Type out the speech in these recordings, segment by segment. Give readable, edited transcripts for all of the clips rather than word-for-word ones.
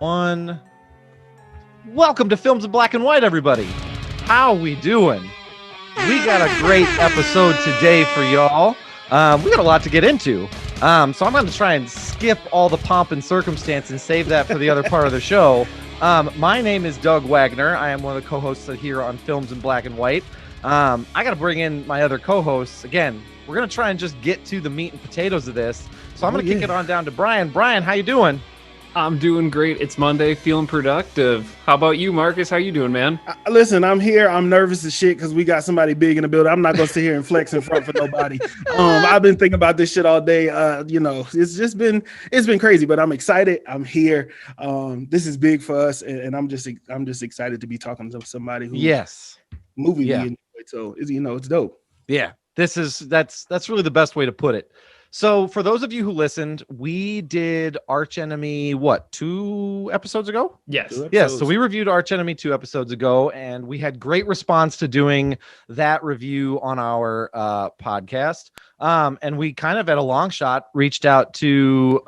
One. Welcome to Films in Black and White, everybody. How we doing? We got a great episode today for y'all. We got a lot to get into. So I'm going to try and skip all the pomp and circumstance and save that for the other part of the show. My name is Doug Wagner. I am one of the co-hosts here on Films in Black and White. I got to bring in my other co-hosts. Again, we're going to try and just get to the meat and potatoes of this. So I'm going to kick it on down to Brian. Brian, how you doing? I'm doing great. It's Monday, feeling productive. How about you, Marcus? How you doing, man? Listen, I'm here. I'm nervous as shit because we got somebody big in the building. I'm not going to sit here and flex in front for nobody. I've been thinking about this shit all day. It's been crazy, but I'm excited. I'm here. This is big for us, and I'm just excited to be talking to somebody who movie we enjoy. So it's dope. Yeah, that's really the best way to put it. So for those of you who listened, we did Arch Enemy, 2 episodes ago? Yes. Yes. So we reviewed Arch Enemy 2 episodes ago, and we had great response to doing that review on our podcast. And we kind of at a long shot reached out to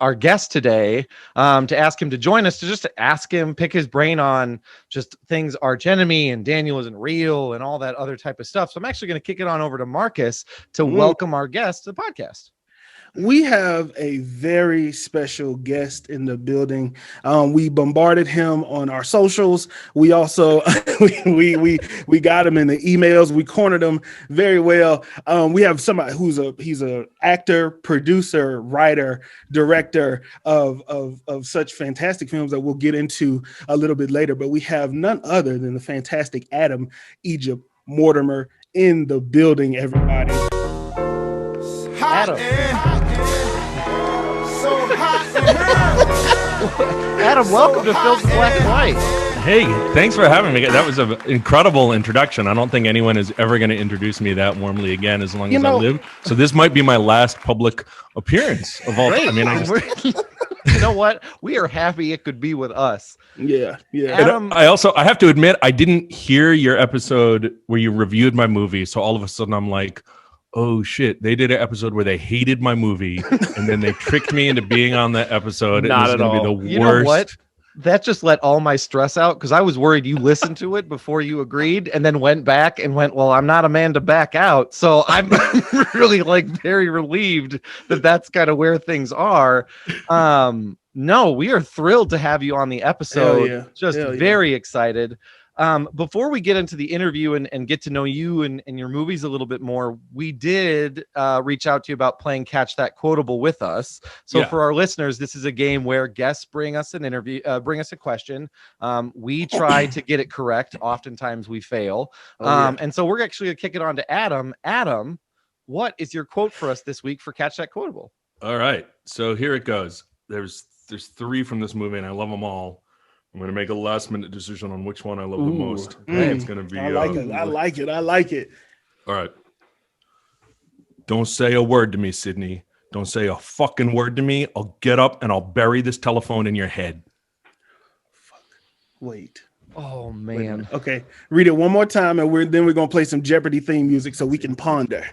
our guest today to ask him to join us, to ask him, pick his brain on just things Arch Enemy and Daniel Isn't Real and all that other type of stuff. So I'm actually going to kick it on over to Marcus to welcome our guest to the podcast. We have a very special guest in the building. We bombarded him on our socials. We also we got him in the emails. We cornered him very well. We have somebody he's a actor, producer, writer, director of such fantastic films that we'll get into a little bit later. But we have none other than the fantastic Adam Egypt Mortimer in the building. Everybody, Adam. Adam, welcome to Films in Black and White. Hey, thanks for having me. That was an incredible introduction. I don't think anyone is ever going to introduce me that warmly again as long as I live. So this might be my last public appearance of all time. I mean, you know what? We are happy it could be with us. Yeah. Adam, I have to admit, I didn't hear your episode where you reviewed my movie. So all of a sudden I'm like, oh shit, they did an episode where they hated my movie and then they tricked me into being on that episode. Not at all. Be the worst. You know what? That just let all my stress out because I was worried you listened to it before you agreed and then went back and went, well, I'm not a man to back out. So I'm really very relieved that that's kind of where things are. No, we are thrilled to have you on the episode. Very excited. Before we get into the interview and get to know you and your movies a little bit more, we did reach out to you about playing Catch That Quotable with us. So for our listeners, this is a game where guests bring us an interview, bring us a question. We try to get it correct. Oftentimes we fail. And so we're actually going to kick it on to Adam. Adam, what is your quote for us this week for Catch That Quotable? All right. So here it goes. There's 3 from this movie and I love them all. I'm going to make a last-minute decision on which one I love the most. It's going to be... I like it. All right. Don't say a word to me, Sydney. Don't say a fucking word to me. I'll get up and I'll bury this telephone in your head. Fuck. Wait. Oh, man. Okay. Read it one more time, and we're going to play some Jeopardy theme music so we can ponder.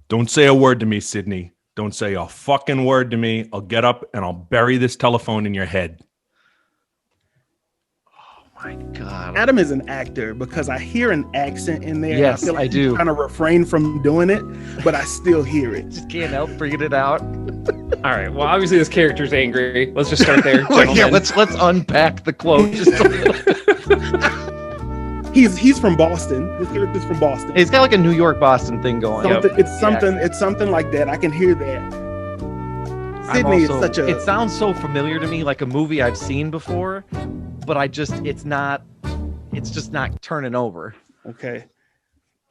Don't say a word to me, Sydney. Don't say a fucking word to me. I'll get up and I'll bury this telephone in your head. Oh my God. Adam is an actor because I hear an accent in there. Yes, I feel like I do. I'm trying to refrain from doing it, but I still hear it. Just can't help bringing it out. All right. Well, obviously this character's angry. Let's just start there. Yeah, let's unpack the quote. He's from Boston. This character's from Boston. It's got like a New York Boston thing going. It's something like that. I can hear that. Sydney is such a... It sounds so familiar to me, like a movie I've seen before, but it's just not turning over. Okay.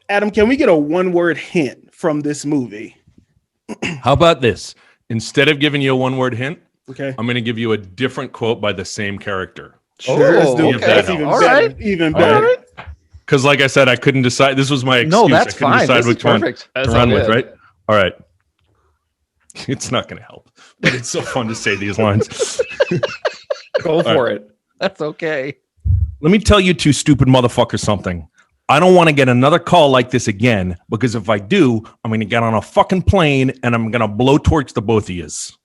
Adam, can we get a one-word hint from this movie? How about this? Instead of giving you a one-word hint, okay, I'm going to give you a different quote by the same character. Sure, let's do it. That's even better. Right. Even better. Because like I said, I couldn't decide. This was my excuse. No, that's I couldn't fine. decide this which is perfect. one to run with, right? All right. It's not going to help, but it's so fun to say these lines. Go for it. That's okay. Let me tell you two stupid motherfuckers something. I don't want to get another call like this again, because if I do, I'm going to get on a fucking plane and I'm going to blowtorch the both of yous.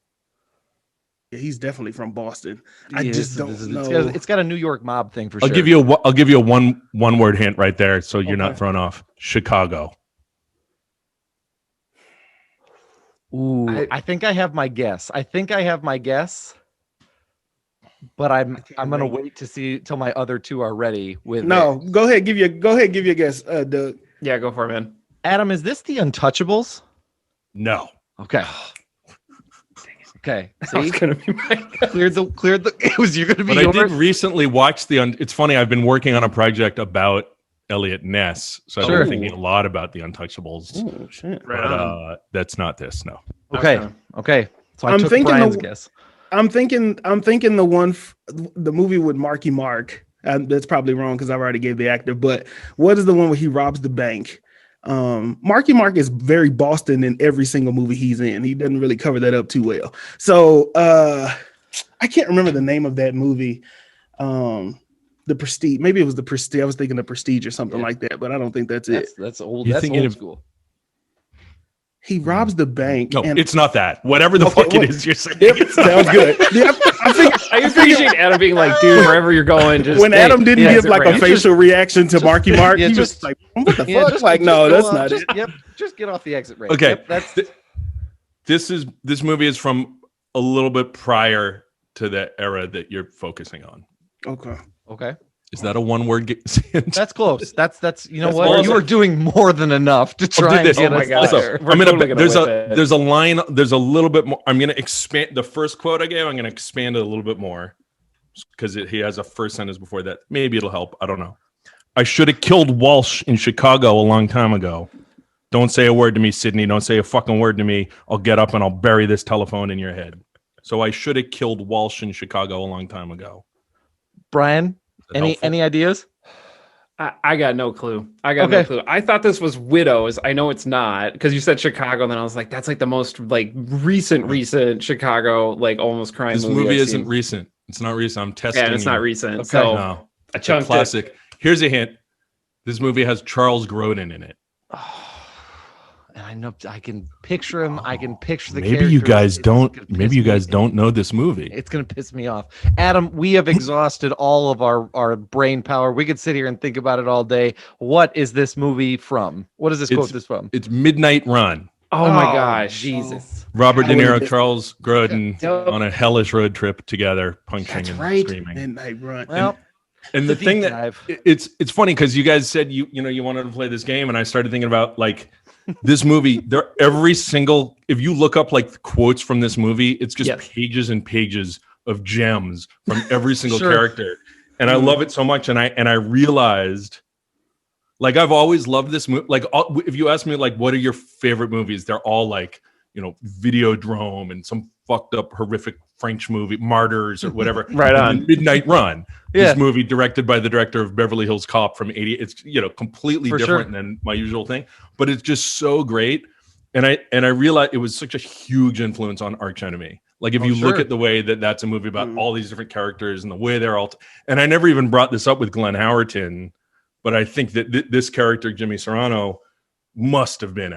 Yeah, he's definitely from Boston. I Yeah, just don't know. it's got a New York mob thing for I'll sure. give you a one word hint right there, so you're not Okay. thrown off. Chicago. Ooh, I think I have my guess. But I'm gonna wait to see till my other two are ready with No, it. go ahead, give your guess, Doug. Yeah, go for it, man. Adam, is this the Untouchables? No. Okay. Okay. That was See, gonna be my cleared the. It was you're gonna be. But I did yours? recently watch it's funny. I've been working on a project about Elliot Ness, so I've Sure. been thinking a lot about the Untouchables. Oh shit! Right But on. that's not this. No. Okay. So I I'm took thinking Brian's the- guess. I'm thinking the movie with Marky Mark. That's probably wrong because I've already gave the actor. But what is the one where he robs the bank? Marky Mark is very Boston in every single movie he's in. He doesn't really cover that up too well. So I can't remember the name of that movie. The Prestige. Maybe it was the Prestige. I was thinking the Prestige or something like that, but I don't think that's it. That's old. You That's thinking old of- school. He robs the bank. No, and it's not that. Whatever the Okay, fuck it what- is you're saying. Yep, it's not sounds that. good. Yeah, I think I appreciate Adam being like, dude, wherever you're going, just when hey, Adam didn't yeah, give is it like a right? facial reaction to Marky Mark, yeah, he just- was like, "What the Yeah, fuck?" Like, no, go that's off- not just, it. Yep. Just get off the exit rate. Okay. Yep, that's This movie is from a little bit prior to the era that you're focusing on. Okay. okay. Is that a one word? That's close. That's you know That's what? close. You are doing more than enough to try and this. get Oh my us gosh. there. We're totally gonna there's whip a it. there's a line, there's a little bit more. I'm gonna expand the first quote I gave, I'm gonna expand it a little bit more because he has a first sentence before that. Maybe it'll help. I don't know. I should have killed Walsh in Chicago a long time ago. Don't say a word to me, Sydney. Don't say a fucking word to me. I'll get up and I'll bury this telephone in your head. So I should have killed Walsh in Chicago a long time ago. Brian, Is that helpful? any ideas? I got no clue. I got no Okay. clue. I thought this was Widows. I know it's not because you said Chicago, and then I was like, that's like the most like recent Chicago like almost crime This movie. movie I've isn't seen. recent. It's not recent. I'm testing. Yeah, and it's not you. recent. Okay. So No, I it's a chunked classic. Here's a hint. This movie has Charles Grodin in it. And I know I can picture him. I can picture the Maybe you characters. guys It's gonna don't. piss Maybe you me- guys don't know this movie. It's gonna piss me off. Adam, we have exhausted all of our brain power. We could sit here and think about it all day. What is this movie from? What is this quote this from? It's Midnight Run. Oh my gosh. Jesus. Robert De I would've Niro, missed- Charles Grodin Yep. on a hellish road trip together, punching That's and right. screaming. Midnight Run. Well, And the deep thing that dive. it's funny because you guys said you wanted to play this game, and I started thinking about like this movie. There, every single if you look up like quotes from this movie, it's just Yes. pages and pages of gems from every single Sure. character, and I love it so much. And I realized, like, I've always loved this movie. Like, if you ask me, like, what are your favorite movies? They're all like, Videodrome and some fucked up horrific French movie, Martyrs or whatever. Right And on. then Midnight Run. Yeah. This movie directed by the director of Beverly Hills Cop from 80. It's completely For different sure. than my usual thing, but it's just so great. And I realized it was such a huge influence on Arch Enemy. Like if you look sure. at the way that's a movie about all these different characters and the way they're all, and I never even brought this up with Glenn Howerton, but I think that this character Jimmy Serrano must have been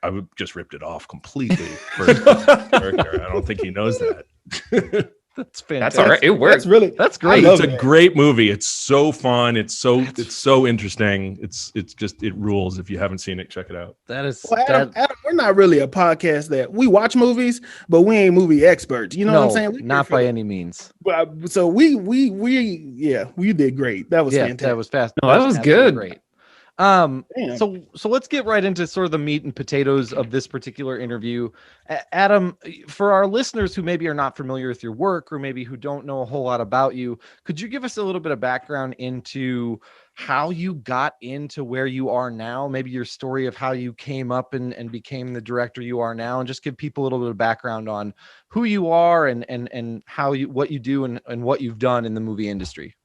I would just ripped it off completely for his character. I don't think he knows that. That's That's fantastic. all right. It works. That's really That's I great. love It's a that. great movie. It's so fun. It's so interesting. It's just it rules. If you haven't seen it, check it out. That is Well, Adam, we're not really a podcast that we watch movies, but we ain't movie experts. You know what I'm saying? We not here for by the- any means. So we you did great. That was fantastic. That was fast. No, that was absolutely good. Great. Damn. So let's get right into sort of the meat and potatoes of this particular interview. Adam, for our listeners who maybe are not familiar with your work or maybe who don't know a whole lot about you, could you give us a little bit of background into how you got into where you are now? Maybe your story of how you came up and became the director you are now, and just give people a little bit of background on who you are and how what you do and what you've done in the movie industry.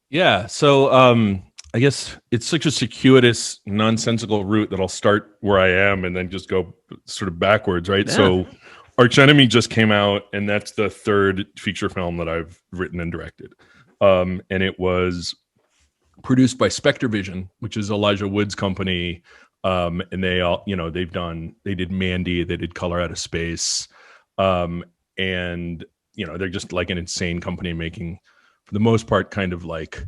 Yeah. So I guess it's such a circuitous, nonsensical route that I'll start where I am and then just go sort of backwards, right? Yeah. So Arch Enemy just came out, and that's the third feature film that I've written and directed. And it was produced by Spectre Vision, which is Elijah Wood's company. And they all, they did Mandy, they did Color Out of Space. And they're just like an insane company making, for the most part, kind of like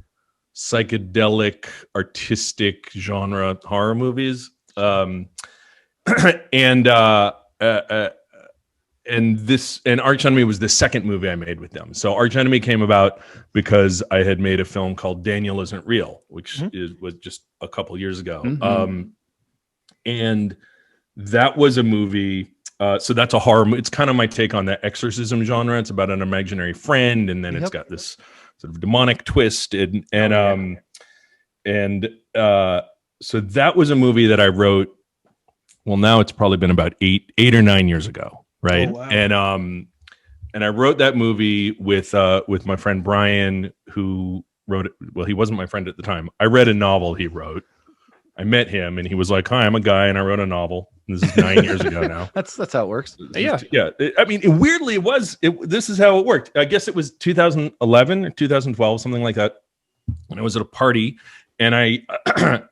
psychedelic, artistic genre horror movies. And Arch Enemy was the second movie I made with them. So Arch Enemy came about because I had made a film called Daniel Isn't Real, which was just a couple years ago. And that was a movie. So that's a horror movie. It's kind of my take on the exorcism genre. It's about an imaginary friend, and then it's got this sort of demonic twist. So that was a movie that I wrote. Well, now it's probably been about eight or 9 years ago. Right. Oh, wow. And I wrote that movie with my friend Brian, who wrote it. Well, he wasn't my friend at the time. I read a novel he wrote. I met him and he was like, "Hi, I'm a guy and I wrote a novel." This is 9 years ago now. That's how it works. Yeah. I mean, weirdly, this is how it worked. I guess it was 2011 or 2012, something like that. When I was at a party, and I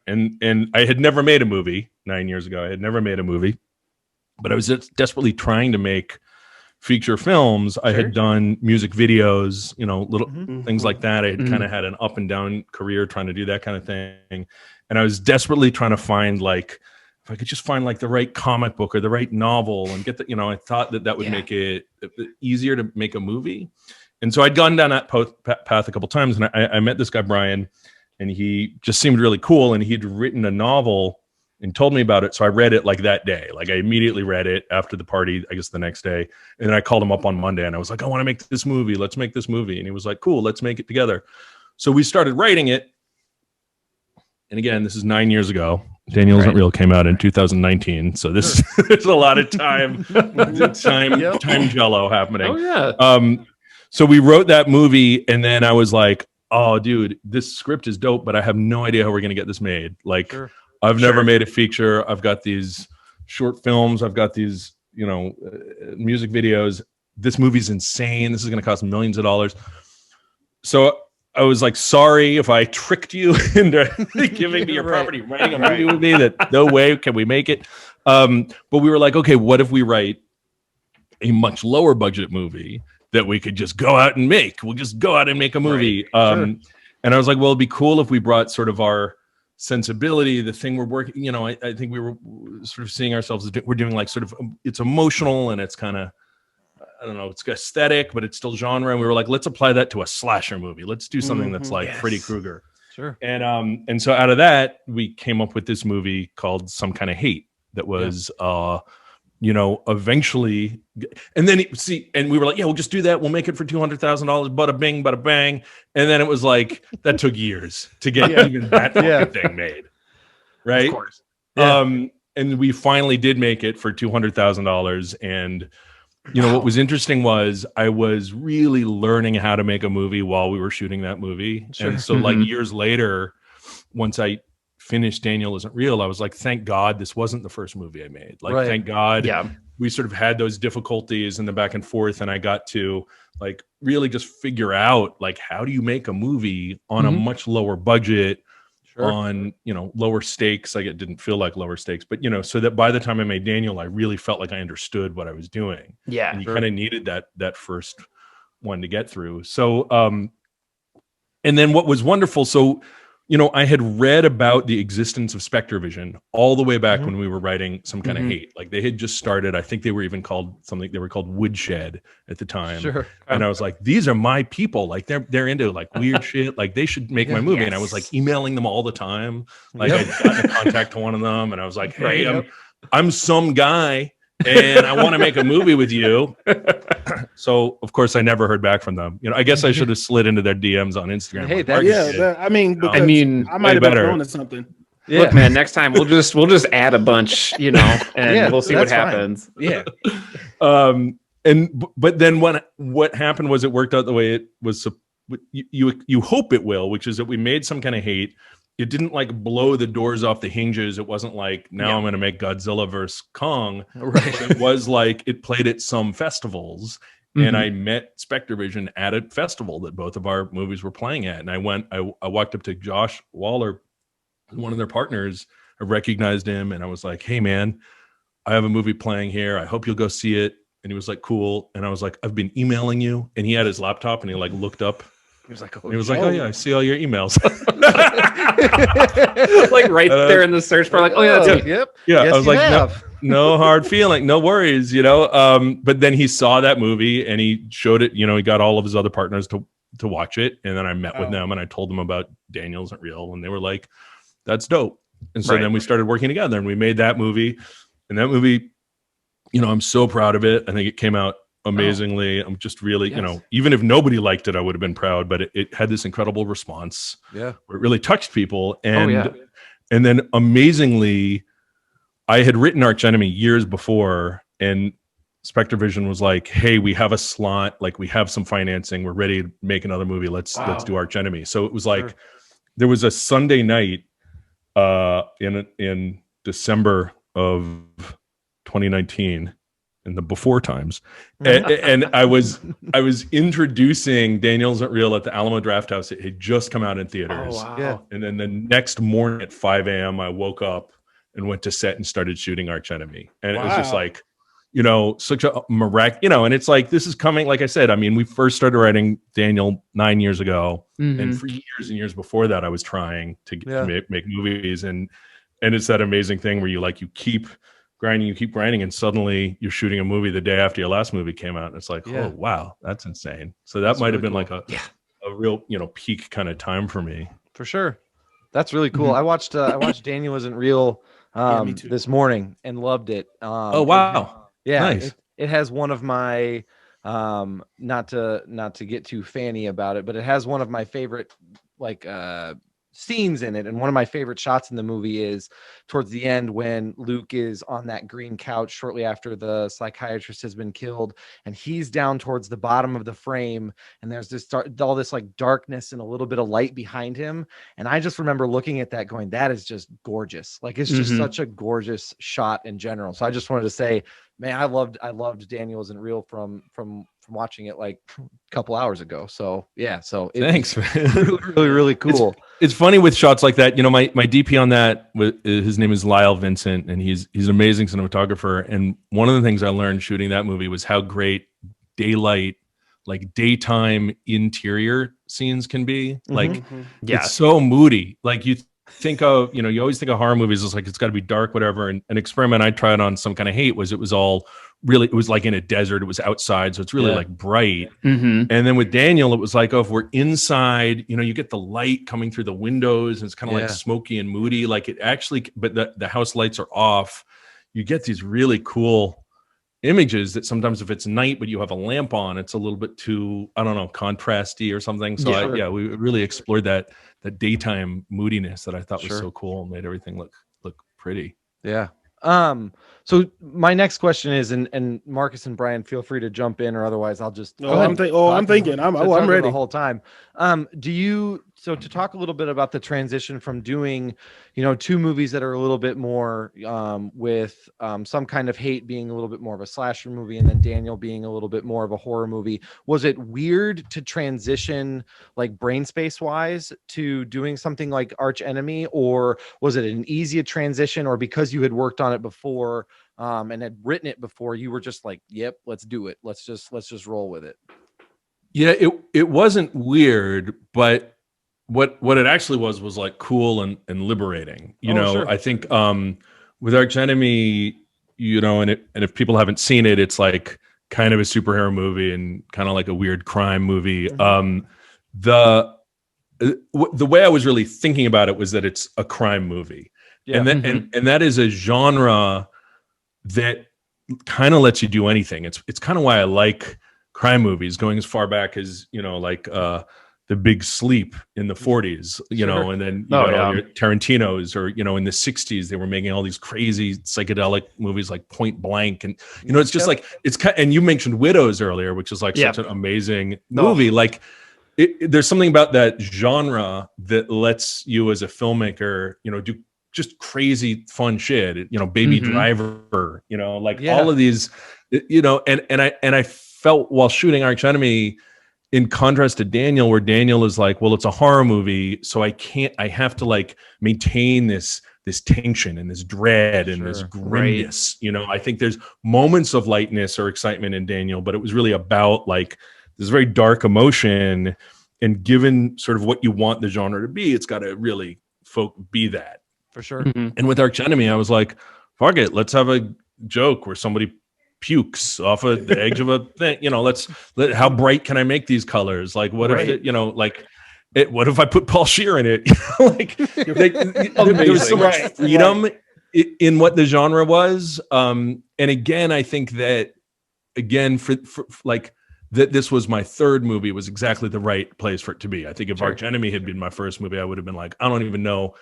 and I had never made a movie 9 years ago. I had never made a movie. But I was just desperately trying to make feature films. I had done music videos, little things like that. I had kind of had an up and down career trying to do that kind of thing. And I was desperately trying to find, like, if I could just find like the right comic book or the right novel and get I thought that would make it easier to make a movie. And so I'd gone down that path a couple times, and I met this guy, Brian, and he just seemed really cool. And he'd written a novel and told me about it. So I read it like that day. Like I immediately read it after the party, I guess the next day. And then I called him up on Monday and I was like, "I want to make this movie. Let's make this movie." And he was like, "Cool, let's make it together." So we started writing it. And again, this is 9 years ago. Daniel Isn't Real came out in 2019. So this there's a lot of time jello happening. Oh yeah. So we wrote that movie, and then I was like, "Oh, dude, this script is dope, but I have no idea how we're gonna get this made." Like I've never made a feature. I've got these short films. I've got these, music videos. This movie's insane. This is going to cost millions of dollars. So I was like, sorry if I tricked you into giving me your property, writing a movie with me. That no way can we make it. But we were like, okay, what if we write a much lower budget movie that we could just go out and make? We'll just go out and make a movie. And I was like, well, it'd be cool if we brought sort of our sensibility, the thing we're working, I think we were sort of seeing ourselves as we're doing, like, sort of, it's emotional and it's kind of, I don't know, it's aesthetic, but it's still genre. And we were like, let's apply that to a slasher movie. Let's do something that's like Freddy Krueger. Sure. And so out of that, we came up with this movie called Some Kind of Hate that was, eventually, and then and we were like, yeah, we'll just do that. We'll make it for $200,000. Bada bing, bada bang. And then it was like, that took years to get even that thing made. Right. Of course. And we finally did make it for $200,000. And, what was interesting was I was really learning how to make a movie while we were shooting that movie. Sure. And so like years later, once I finished Daniel Isn't Real, I was like, thank God this wasn't the first movie I made. Like, thank God we sort of had those difficulties and the back and forth, and I got to like really just figure out, like, how do you make a movie on a much lower budget, on lower stakes. Like, it didn't feel like lower stakes, but so that by the time I made Daniel, I really felt like I understood what I was doing. Yeah, and you kind of needed that first one to get through. So and then what was wonderful, so I had read about the existence of SpectreVision all the way back when we were writing Some Kind of Hate. Like, they had just started. I think they were even called something. They were called Woodshed at the time. Sure. And I was like, these are my people. Like, they're into like weird shit. Like, they should make my movie. Yes. And I was like emailing them all the time. Like, I'd gotten in contact to one of them, and I was like, hey, I'm some guy, and I want to make a movie with you. So of course I never heard back from them. I guess I should have slid into their DMs on Instagram. Hey, I might have been thrown at something. Yeah. Look, man, next time we'll just add a bunch, and we'll see what happens. Fine. Yeah. But then what happened was, it worked out the way it was. You hope it will, which is that we made Some Kind of Hate. It didn't like blow the doors off the hinges. It wasn't like, now I'm going to make Godzilla vs. Kong. Right. It was like, it played at some festivals, and I met SpectreVision at a festival that both of our movies were playing at. And I walked up to Josh Waller, one of their partners. I recognized him, and I was like, hey man, I have a movie playing here. I hope you'll go see it. And he was like, cool. And I was like, I've been emailing you. And he had his laptop and he like looked up. He was like, And he was like, oh yeah, I see all your emails. Like right there in the search bar, like, oh yeah, that's me. Yep. Yeah, Yes, I was you like, have. no hard feeling, no worries, you know. But then he saw that movie and he showed it, you know, he got all of his other partners to watch it. And then I met with them and I told them about Daniel Isn't Real. And they were like, that's dope. And so then we started working together and we made that movie. And that movie, you know, I'm so proud of it. I think it came out amazingly. I'm just really, you know, even if nobody liked it, I would have been proud, but it had this incredible response. Yeah. Where it really touched people. And and then amazingly, I had written Arch Enemy years before, and Spectre Vision was like, hey, we have a slot, like we have some financing, we're ready to make another movie. Let's do Arch Enemy. So it was like there was a Sunday night in December of 2019 in the before times, and I was introducing Daniel Isn't Real at the Alamo Drafthouse. It had just come out in theaters. Oh, wow. Yeah. And then the next morning at 5 a.m. I woke up and went to set and started shooting Arch Enemy. And it was just like, you know, such a miraculous, you know, and it's like, this is coming, like I said, I mean, we first started writing Daniel 9 years ago. And for years and years before that, I was trying to make movies. And it's that amazing thing where you keep grinding, and suddenly you're shooting a movie the day after your last movie came out. And it's like, oh, wow, that's insane. So that might have been like a real, you know, peak kind of time for me. For sure. That's really cool. I watched Daniel Isn't Real this morning and loved it. Oh, wow. Yeah. Nice. It has one of my not to get too fanny about it, but it has one of my favorite scenes in it. And one of my favorite shots in the movie is towards the end when Luke is on that green couch shortly after the psychiatrist has been killed, and he's down towards the bottom of the frame, and there's all this like darkness and a little bit of light behind him. And I just remember looking at that going, that is just gorgeous. Like, it's just such a gorgeous shot in general. So I just wanted to say, man, I loved Daniel Isn't Real from watching it like a couple hours ago. So yeah, so thanks, man. really, really cool. It's funny with shots like that. You know, my DP on that, his name is Lyle Vincent, and he's an amazing cinematographer. And one of the things I learned shooting that movie was how great daylight, like daytime interior scenes can be. Like, it's so moody. Like you think of, you know, you always think of horror movies as like, it's got to be dark, whatever. And an experiment I tried on Some Kind of Hate was it was like in a desert, it was outside, so it's really like bright. And then with Daniel, it was like, oh, if we're inside, you know, you get the light coming through the windows and it's kind of like smoky and moody, like it actually, but the house lights are off, you get these really cool images that sometimes if it's night but you have a lamp on, it's a little bit too, I don't know, contrasty or something. So we really explored that daytime moodiness that I thought was so cool and made everything look pretty. Yeah. So my next question is, and Marcus and Brian, feel free to jump in, or otherwise I'll just. I'm thinking. I'm ready the whole time. So to talk a little bit about the transition from doing, you know, two movies that are a little bit more with Some Kind of Hate being a little bit more of a slasher movie, and then Daniel being a little bit more of a horror movie. Was it weird to transition like brain space wise to doing something like Arch Enemy, or was it an easy transition, or because you had worked on it before and had written it before, you were just like, yep, let's do it. Let's just roll with it. Yeah, it wasn't weird, but what it actually was like cool and liberating. You know, sure. I think with Arch Enemy, you know, and if people haven't seen it, it's like kind of a superhero movie and kind of like a weird crime movie. The way I was really thinking about it was that it's a crime movie. Yeah. And that is a genre that kind of lets you do anything. It's kind of why I like crime movies, going as far back as, you know, like The Big Sleep in the 40s, you know, and then your Tarantino's, or, you know, in the 60s, they were making all these crazy psychedelic movies like Point Blank. And, you know, it's just like, and you mentioned Widows earlier, which is like such an amazing movie. Like there's something about that genre that lets you as a filmmaker, you know, do just crazy fun shit, you know, Baby Driver, you know, like all of these, you know, and I felt while shooting Arch Enemy, in contrast to Daniel, where Daniel is like, well, it's a horror movie, so I have to like maintain this this tension and this dread and this grimness. You know, I think there's moments of lightness or excitement in Daniel, but it was really about like this very dark emotion, and given sort of what you want the genre to be, it's got to really be that. For sure. And with Arch Enemy, I was like, fuck it, let's have a joke where somebody pukes off of the edge of a thing. You know, how bright can I make these colors? Like, what if it, you know, like, what if I put Paul Scheer in it? Like, there was so much freedom in what the genre was. And again, I think that, again, for like, that this was my third movie was exactly the right place for it to be. I think if Arch Enemy had been my first movie, I would have been like, I don't even know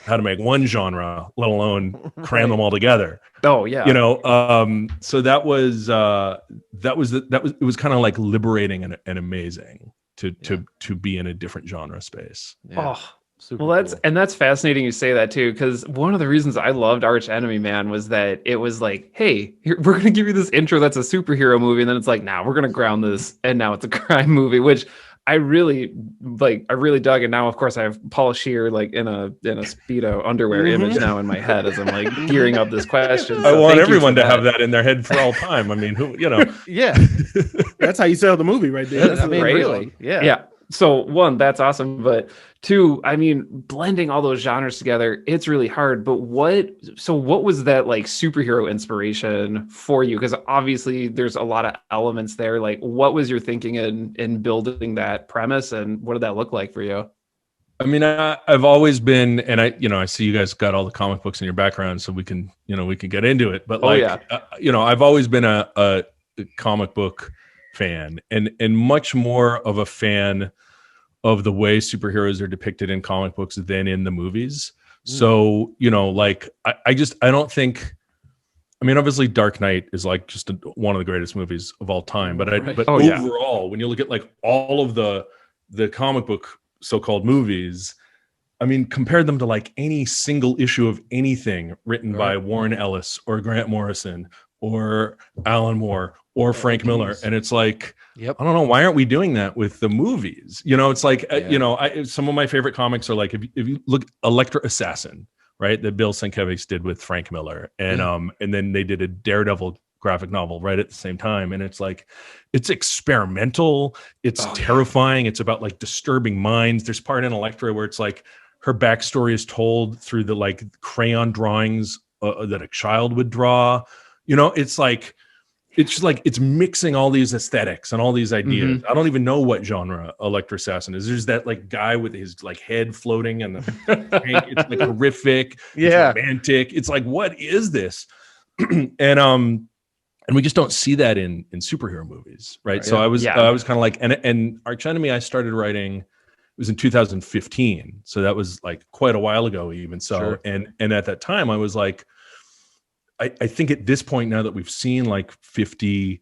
how to make one genre, let alone cram them all together. Oh yeah. You know, so it was kind of like liberating and amazing to be in a different genre space. Yeah. Oh, well, that's fascinating you say that too, because one of the reasons I loved Arch Enemy, man, was that it was like, hey, we're gonna give you this intro that's a superhero movie, and then it's like, we're gonna ground this, and now it's a crime movie, which I really dug. And now, of course, I have Paul Scheer like in a Speedo underwear image now in my head as I'm like gearing up this question. I want everyone to have that in their head for all time. I mean, who, you know? Yeah, that's how you sell the movie right there. I mean, really, yeah. So one, that's awesome, but two, I mean, blending all those genres together, it's really hard. But what was that like superhero inspiration for you? Because obviously there's a lot of elements there. Like, what was your thinking in building that premise, and what did that look like for you? I mean, I've always been, and I see you guys got all the comic books in your background, so we can get into it. But I've always been a comic book fan, and much more of a fan of the way superheroes are depicted in comic books than in the movies. So, you know, like I don't think, I mean, obviously Dark Knight is like just one of the greatest movies of all time, but overall, when you look at like all of the comic book so-called movies, I mean, compare them to like any single issue of anything written by Warren Ellis or Grant Morrison or Alan Moore or Frank Miller, and it's like, I don't know, why aren't we doing that with the movies? You know, it's like, you know, some of my favorite comics are like, if you look, Elektra Assassin, right, that Bill Sienkiewicz did with Frank Miller, and then they did a Daredevil graphic novel right at the same time, and it's like, it's experimental, it's terrifying, it's about like disturbing minds. There's part in Elektra where it's like her backstory is told through the like crayon drawings that a child would draw. You know, it's like, it's just like, it's mixing all these aesthetics and all these ideas. I don't even know what genre Elektra Assassin is. There's that like guy with his like head floating and the tank. It's like horrific. It's romantic. It's like, what is this? And we just don't see that in superhero movies, right? So I was kind of like, and Arch Enemy I started writing, it was in 2015. So that was like quite a while ago even. So, and at that time I was like, I think at this point now that we've seen like 50,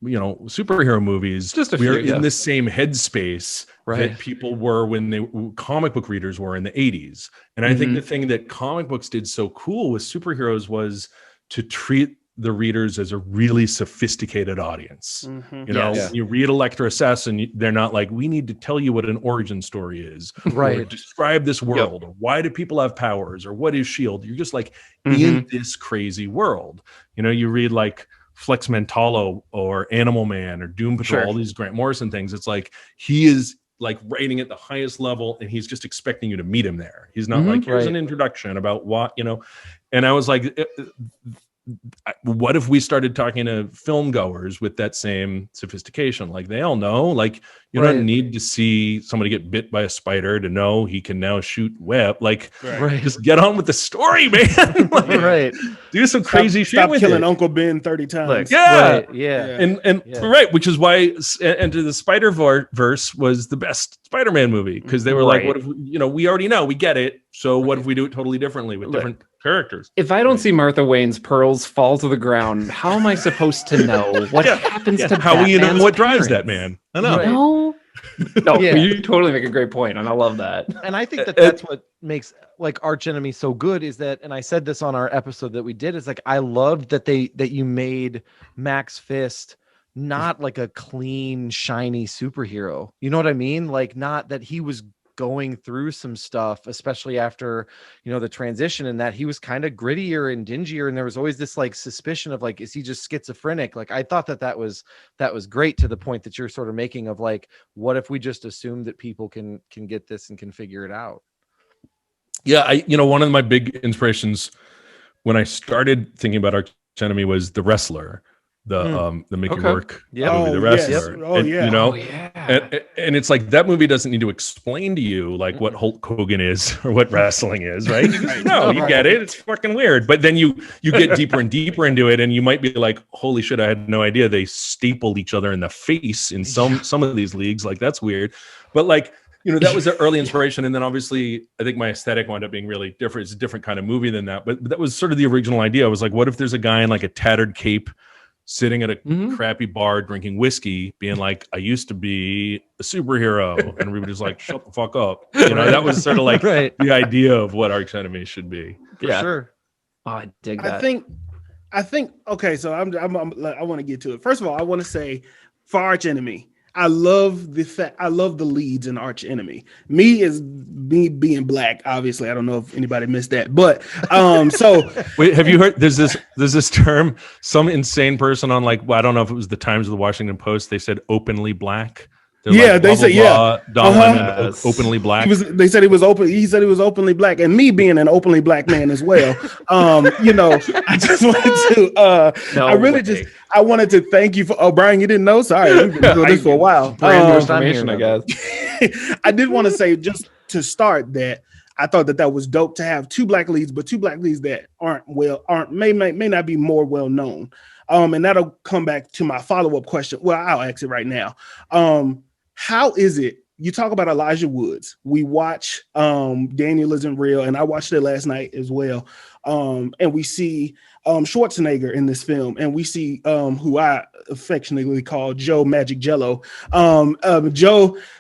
you know, superhero movies, we're in the same headspace that people were when comic book readers were in the 80s. And I think the thing that comic books did so cool with superheroes was to treat the readers as a really sophisticated audience. You know, when you read Elektra Assassin, they're not like, we need to tell you what an origin story is, or describe this world, or why do people have powers, or what is S.H.I.E.L.D. You're just like in this crazy world. You know, you read like Flex Mentallo or Animal Man or Doom Patrol, all these Grant Morrison things. It's like, he is like writing at the highest level, and he's just expecting you to meet him there. He's not like, here's an introduction about what, you know. And I was like, what if we started talking to film goers with that same sophistication? Like, they all know, like, you don't need to see somebody get bit by a spider to know he can now shoot web. Like, just get on with the story, man. Like, do some crazy shit. Stop with killing it. Uncle Ben 30 times. And which is why Into the Spider-Verse was the best Spider-Man movie, because they were like, what if we already know, we get it. So what if we do it totally differently with different characters? If I don't see Martha Wayne's pearls fall to the ground, how am I supposed to know what happens to how will you know what drives parents? that man? I know. No, you totally make a great point, and I love that. And I think that's what makes like Arch Enemy so good, is that, and I said this on our episode that we did, is like, I loved that you made Max Fist not like a clean, shiny superhero. You know what I mean? Like, not that he was going through some stuff, especially after, the transition, and that he was kind of grittier and dingier. And there was always this like suspicion of like, is he just schizophrenic? Like, I thought that was great, to the point that you're sort of making of like, what if we just assume that people can get this and can figure it out? Yeah. One of my big inspirations when I started thinking about Arch Enemy was The Wrestler, the Mickey Rourke movie, The Wrestler. And it's like, that movie doesn't need to explain to you like what Hulk Hogan is or what wrestling is, right? You just know, you get it. It's fucking weird. But then you get deeper and deeper into it, and you might be like, holy shit, I had no idea they stapled each other in the face in some of these leagues. Like, that's weird. But like, that was the early inspiration. And then obviously I think my aesthetic wound up being really different. It's a different kind of movie than that. But that was sort of the original idea. I was like, what if there's a guy in like a tattered cape sitting at a crappy bar drinking whiskey, being like, I used to be a superhero. And everybody's like, shut the fuck up. That was sort of like the idea of what Arch Enemy should be. For sure. Oh, I dig that. I think, okay, so I want to get to it. First of all, I want to say, for Arch Enemy, I love the leads in Arch Enemy. Me being black, obviously. I don't know if anybody missed that, but so wait, have you heard? There's this term. Some insane person on like, well, I don't know if it was the Times of the Washington Post. They said openly black. They're they said Don Lemon, openly black. They said he was open. He said he was openly black, and me being an openly black man as well. I just wanted to. I wanted to thank you for. Oh, Brian, you didn't know? Sorry, we've been doing this for a while. Brand new information, I guess. I did want to say, just to start, that I thought that was dope to have two black leads, but two black leads that may not be more well known. And that'll come back to my follow-up question. Well, I'll ask it right now. How is it, you talk about Elijah Woods, we watch Daniel Isn't Real, and I watched it last night as well, and we see Schwarzenegger in this film, and we see who I affectionately call Joe Magic Jello.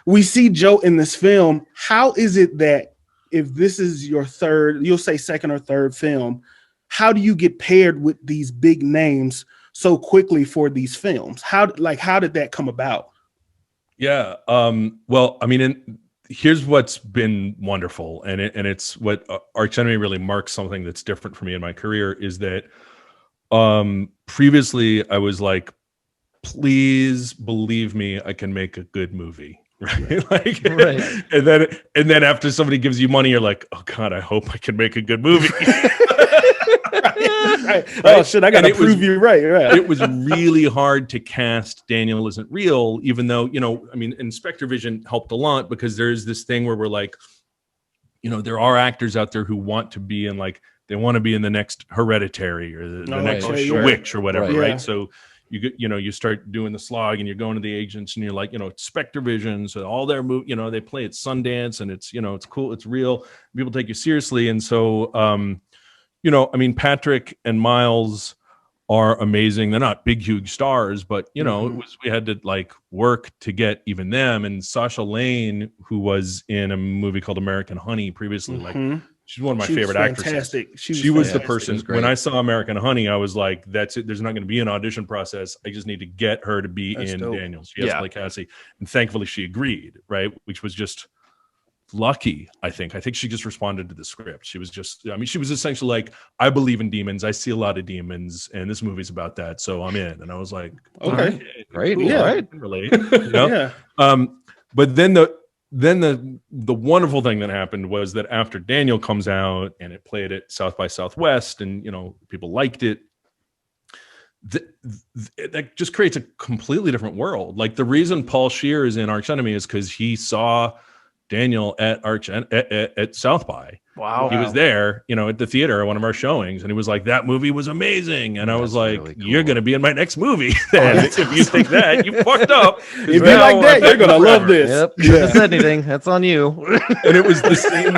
We see Joe in this film. How is it that if this is your third, you'll say second or third film, how do you get paired with these big names so quickly for these films? How did that come about? Yeah. Well, I mean, here's what's been wonderful, and it's what Arch Enemy really marks something that's different for me in my career, is that previously I was like, please believe me, I can make a good movie. Right. And then after somebody gives you money, you're like, oh God, I hope I can make a good movie. Right. Oh shit, I gotta prove you right. It was really hard to cast Daniel Isn't Real, even though, Inspector Vision helped a lot, because there's this thing where we're like, there are actors out there who want to be in, like, they want to be in the next Hereditary or the next Witch or whatever, right? So you start doing the slog, and you're going to the agents, and you're like, Spectre Vision, so all their they play at Sundance, and it's it's cool, it's real, people take you seriously. And so Patrick and Miles are amazing. They're not big huge stars, but we had to like work to get even them. And Sasha Lane, who was in a movie called American Honey previously, like, she's one of my favorite actresses. She was the person. When I saw American Honey, I was like, that's it. There's not going to be an audition process. I just need to get her to be in Daniels. She has to play Cassie. And thankfully she agreed, right? Which was just lucky, I think. I think she just responded to the script. She was just, she was essentially like, I believe in demons. I see a lot of demons, and this movie's about that. So I'm in. And I was like, okay, great. Cool. Yeah. I can relate. But then the wonderful thing that happened was that after Daniel comes out and it played at South by Southwest, and people liked it, that just creates a completely different world. Like, the reason Paul Scheer is in Arch Enemy is because he saw Daniel at South by. Wow. He was there, at the theater at one of our showings, and he was like, that movie was amazing. And I was like, really cool. You're going to be in my next movie. Then. If you think that, you fucked up. If you like that, you're going to love this. Yep. You haven't said anything. That's on you. And it was the same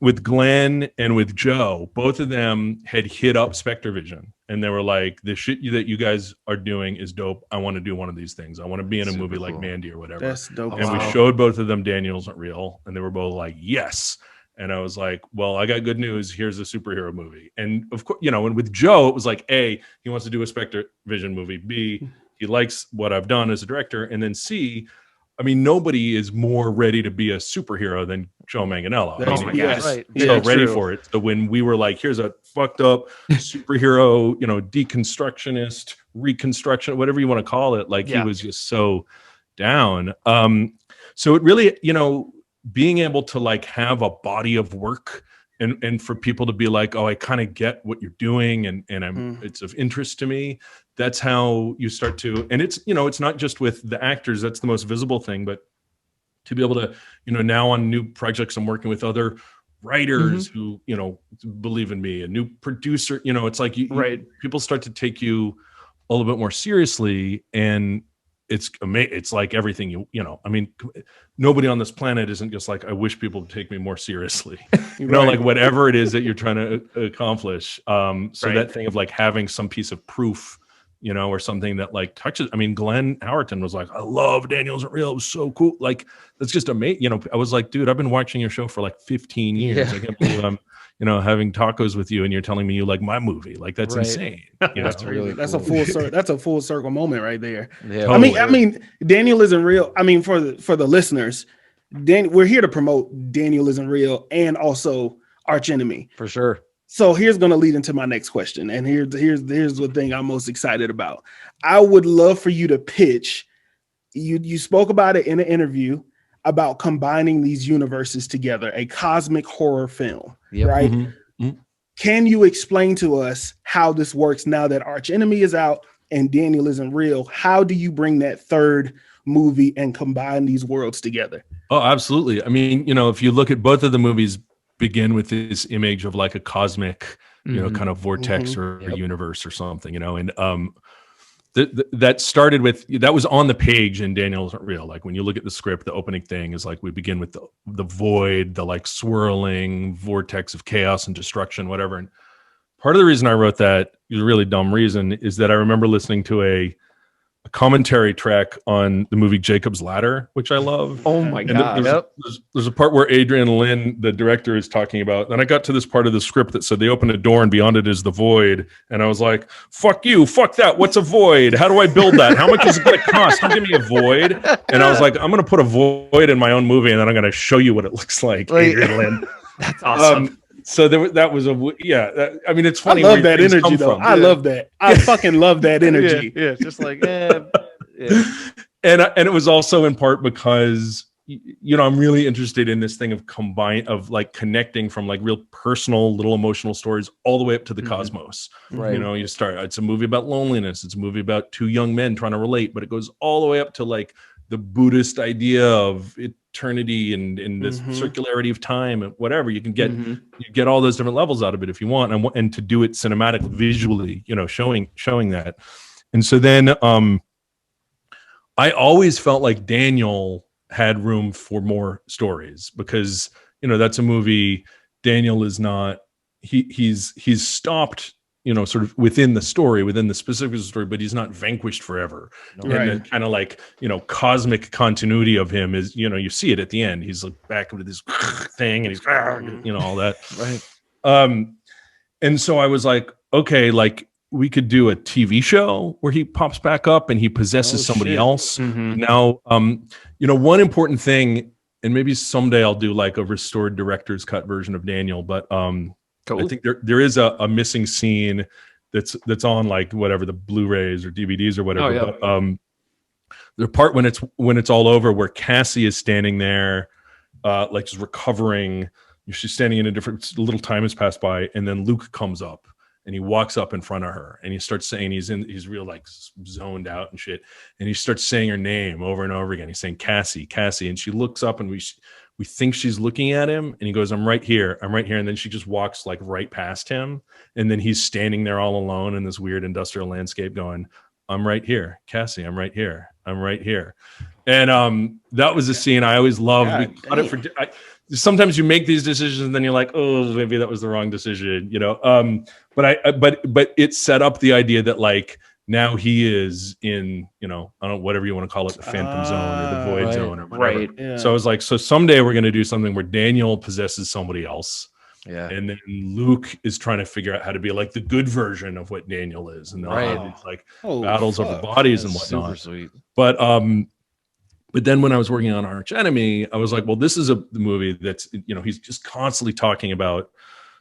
with Glenn and with Joe. Both of them had hit up Spectre Vision, and they were like, the shit that you guys are doing is dope. I want to do one of these things. I want to be in a movie like Mandy or whatever. That's dope. And we showed both of them Daniel Isn't Real, and they were both like, yes. And I was like, well, I got good news. Here's a superhero movie. And of course, and with Joe, it was like, A, he wants to do a Spectre Vision movie. B, he likes what I've done as a director. And then C, I mean, nobody is more ready to be a superhero than Joe Manganiello. That's- Oh my yes. gosh. Right. He's Yeah, so ready true. for it. So when we were like, here's a fucked up superhero, deconstructionist, reconstruction, whatever you want to call it, like Yeah. he was just so down. So it really, being able to like have a body of work and for people to be like, oh, I kind of get what you're doing and it's of interest to me. That's how you start to, and it's, it's not just with the actors, that's the most visible thing, but to be able to, now on new projects, I'm working with other writers who, believe in me, a new producer, it's like people start to take you a little bit more seriously, and it's like everything I mean, nobody on this planet isn't just like, I wish people would take me more seriously, like whatever it is that you're trying to accomplish. So that thing of like having some piece of proof, or something that like touches. I mean, Glenn Howerton was like, I love Daniel Isn't Real. It was so cool. Like, that's just amazing. I was like, dude, I've been watching your show for like 15 years. I can't believe I'm, having tacos with you and you're telling me you like my movie. Like, that's insane. That's really That's cool. a full circle. That's a full circle moment right there. Yeah, Totally. I mean, Daniel Isn't Real. I mean, for the listeners, we're here to promote Daniel Isn't Real and also Arch Enemy. for sure. So here's going to lead into my next question, and here's the thing I'm most excited about. I would love for you to pitch. You spoke about it in an interview about combining these universes together, a cosmic horror film, Yep. right? Mm-hmm. Can you explain to us how this works now that Arch Enemy is out and Daniel Isn't Real? How do you bring that third movie and combine these worlds together? Oh, absolutely. I mean, if you look at both of the movies, begin with this image of like a cosmic, kind of vortex or universe or something, and that started with, that was on the page in Daniel Isn't Real. Like when you look at the script, the opening thing is like, we begin with the void, the like swirling vortex of chaos and destruction, whatever. And part of the reason I wrote that, is a really dumb reason, is that I remember listening to a commentary track on the movie Jacob's Ladder, which I love. Oh my And god. there's a part where Adrian Lynn, the director, is talking about, and I got to this part of the script that said they open a door and beyond it is the void, and I was like, fuck you, fuck that, what's a void? How do I build that? How much is it going to cost? Don't give me a void. And I was like, I'm going to put a void in my own movie, and then I'm going to show you what it looks like, Adrian Lynn. That's awesome. So that was I mean, it's funny. I love that energy, though. I love that. I fucking love that energy. Yeah, just like, And it was also in part because, I'm really interested in this thing of like connecting from like real personal little emotional stories all the way up to the cosmos. Right. It's a movie about loneliness. It's a movie about two young men trying to relate, but it goes all the way up to like the Buddhist idea of eternity and the circularity of time and whatever. You can get you get all those different levels out of it if you want, and to do it cinematically, visually, showing that. And so then I always felt like Daniel had room for more stories, because that's a movie. Daniel is not, he's stopped, sort of within the story, within the specific story, but he's not vanquished forever. No. And the kind of like, cosmic continuity of him is, you see it at the end. He's like back with this thing and he's, all that. Right. And so I was like, okay, like we could do a TV show where he pops back up and he possesses somebody else. Now, one important thing, and maybe someday I'll do like a restored director's cut version of Daniel, but I think there is a missing scene that's on like whatever the Blu-rays or DVDs or whatever. Oh, yeah. But the part when it's all over, where Cassie is standing there, like just recovering. She's standing in a little time has passed by, and then Luke comes up and he walks up in front of her and he starts saying, he's real like zoned out and shit, and he starts saying her name over and over again. He's saying Cassie, Cassie, and she looks up and we think she's looking at him, and he goes, I'm right here. And then she just walks like right past him. And then he's standing there all alone in this weird industrial landscape going, I'm right here, Cassie, I'm right here. I'm right here. And that was a scene I always loved. God, we cut it for, sometimes you make these decisions and then you're like, oh, maybe that was the wrong decision, but it set up the idea that like, now he is in, I don't know, whatever you want to call it, the phantom zone or the void zone or whatever. Right. Yeah. So I was like, so someday we're going to do something where Daniel possesses somebody else. Yeah. And then Luke is trying to figure out how to be like the good version of what Daniel is. And they'll have these like battles over bodies and whatnot. Super sweet. But But then when I was working on Arch Enemy, I was like, well, this is a movie that's, he's just constantly talking about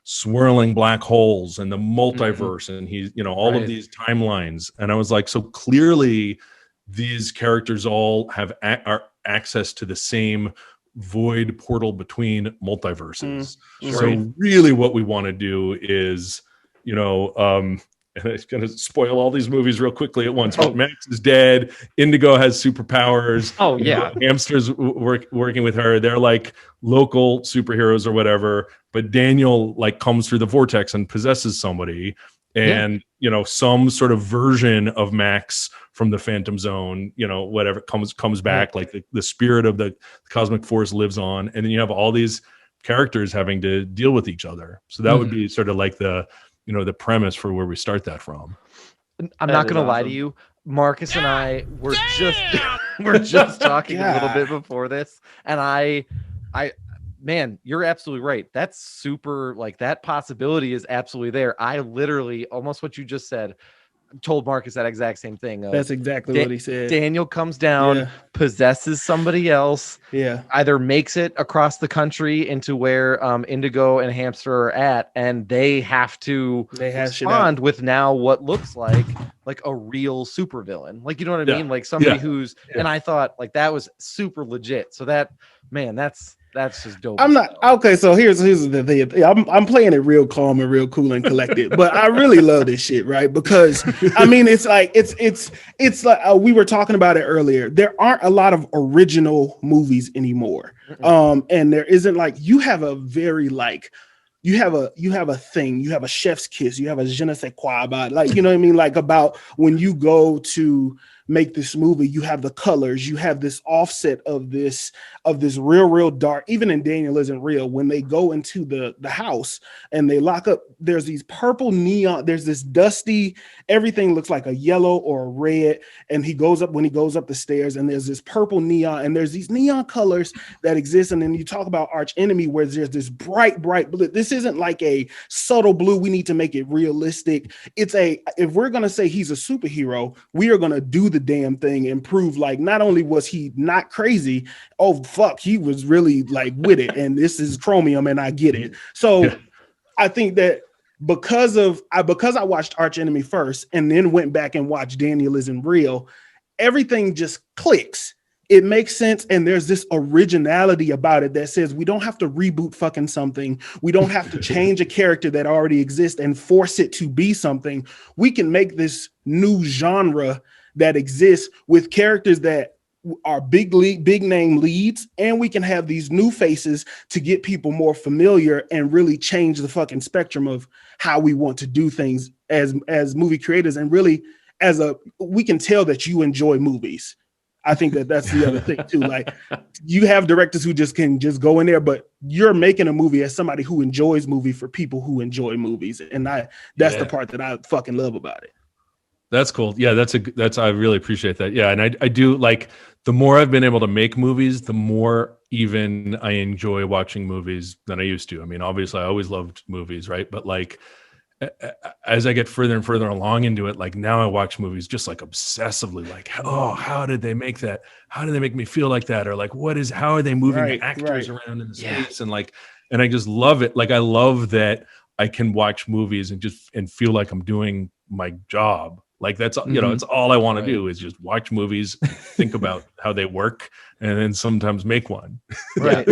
swirling black holes and the multiverse, and he's, all of these timelines. And I was like, so clearly these characters all have are access to the same void portal between multiverses. So really what we want to do is, and it's going to spoil all these movies real quickly at once. But Max is dead. Indigo has superpowers. Oh, yeah. Hamster's working with her. They're like local superheroes or whatever. But Daniel like comes through the vortex and possesses somebody. And, some sort of version of Max from the Phantom Zone, whatever comes back. Like the spirit of the cosmic force lives on. And then you have all these characters having to deal with each other. So that would be sort of like the premise for where we start that from. I'm not going to lie to you. Marcus and I were just talking a little bit before this. And man, you're absolutely right. That's super, like, that possibility is absolutely there. I literally, almost what you just said, told Marcus that exact same thing. That's exactly what he said. Daniel comes down, possesses somebody else, either makes it across the country into where Indigo and Hamster are at, and they have to respond with now what looks like a real supervillain. Like, you know what I mean? Like somebody who's, and I thought like that was super legit. So that, man, that's just dope. I'm not okay. So here's the thing. I'm playing it real calm and real cool and collected, but I really love this shit, right? Because I mean, it's like we were talking about it earlier. There aren't a lot of original movies anymore, and there isn't like you have a very like. You have a thing, you have a chef's kiss, you have a je ne sais quoi about, like, you know what I mean? Like about when you go to make this movie, you have the colors, you have this offset of this real dark, even in Daniel Isn't Real, when they go into the house and they lock up, there's these purple neon, there's this dusty, everything looks like a yellow or a red, and when he goes up the stairs and there's this purple neon and there's these neon colors that exist. And then you talk about Arch Enemy where there's this bright blue. This isn't like a subtle blue, we need to make it realistic. If we're gonna say he's a superhero, we are gonna do the damn thing and prove like not only was he not crazy, oh fuck, he was really like with it, and this is chromium and I get it. So I think that because I watched Arch Enemy first and then went back and watched Daniel Isn't Real, everything just clicks. It makes sense, and there's this originality about it that says we don't have to reboot fucking something. We don't have to change a character that already exists and force it to be something. We can make this new genre that exists with characters that are big name leads, and we can have these new faces to get people more familiar and really change the fucking spectrum of how we want to do things as movie creators. And really we can tell that you enjoy movies. I think that's the other thing too. Like, you have directors who can go in there, but you're making a movie as somebody who enjoys movie for people who enjoy movies. And that's the part that I fucking love about it. That's cool. Yeah, I really appreciate that. Yeah. And I do, like, the more I've been able to make movies, the more even I enjoy watching movies than I used to. I mean, obviously I always loved movies, right? But like, as I get further and further along into it, like now I watch movies just like obsessively, like, oh, how did they make that? How do they make me feel like that? Or like, how are they moving the actors around in the space? And like, and I just love it. Like, I love that I can watch movies and feel like I'm doing my job. Like that's, it's all I want to do is just watch movies, think about how they work, and then sometimes make one. Right.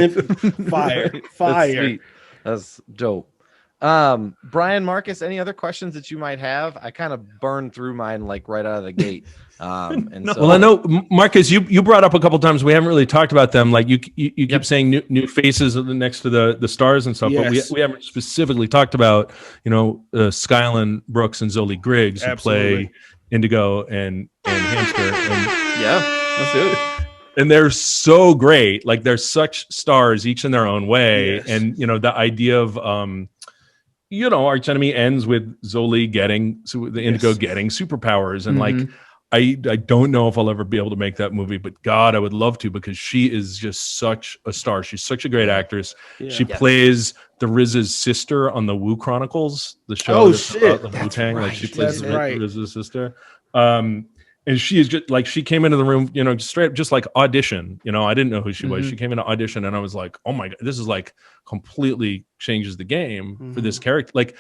Fire. That's sweet. That's dope. Brian, Marcus, any other questions that you might have? I kind of burned through mine like right out of the gate. Well, I know, Marcus, you brought up a couple times, we haven't really talked about them. Like you keep saying new faces next to the stars and stuff, but we haven't specifically talked about, Skyland Brooks and Zoli Griggs, who play Indigo and Hamster. And let's do it. And they're so great. Like, they're such stars, each in their own way. Yes. And, the idea of, Arch Enemy ends with Zoli getting superpowers. And like, I don't know if I'll ever be able to make that movie, but God, I would love to, because she is just such a star. She's such a great actress. Yeah. She plays the Riz's sister on the Wu Chronicles, the show about the Wu-Tang. Like, she plays the Riz's sister. and she is just like, she came into the room, you know, straight up, just like audition. You know, I didn't know who she was. She came in to audition, and I was like, oh my god, this is like completely changes the game for this character. Like,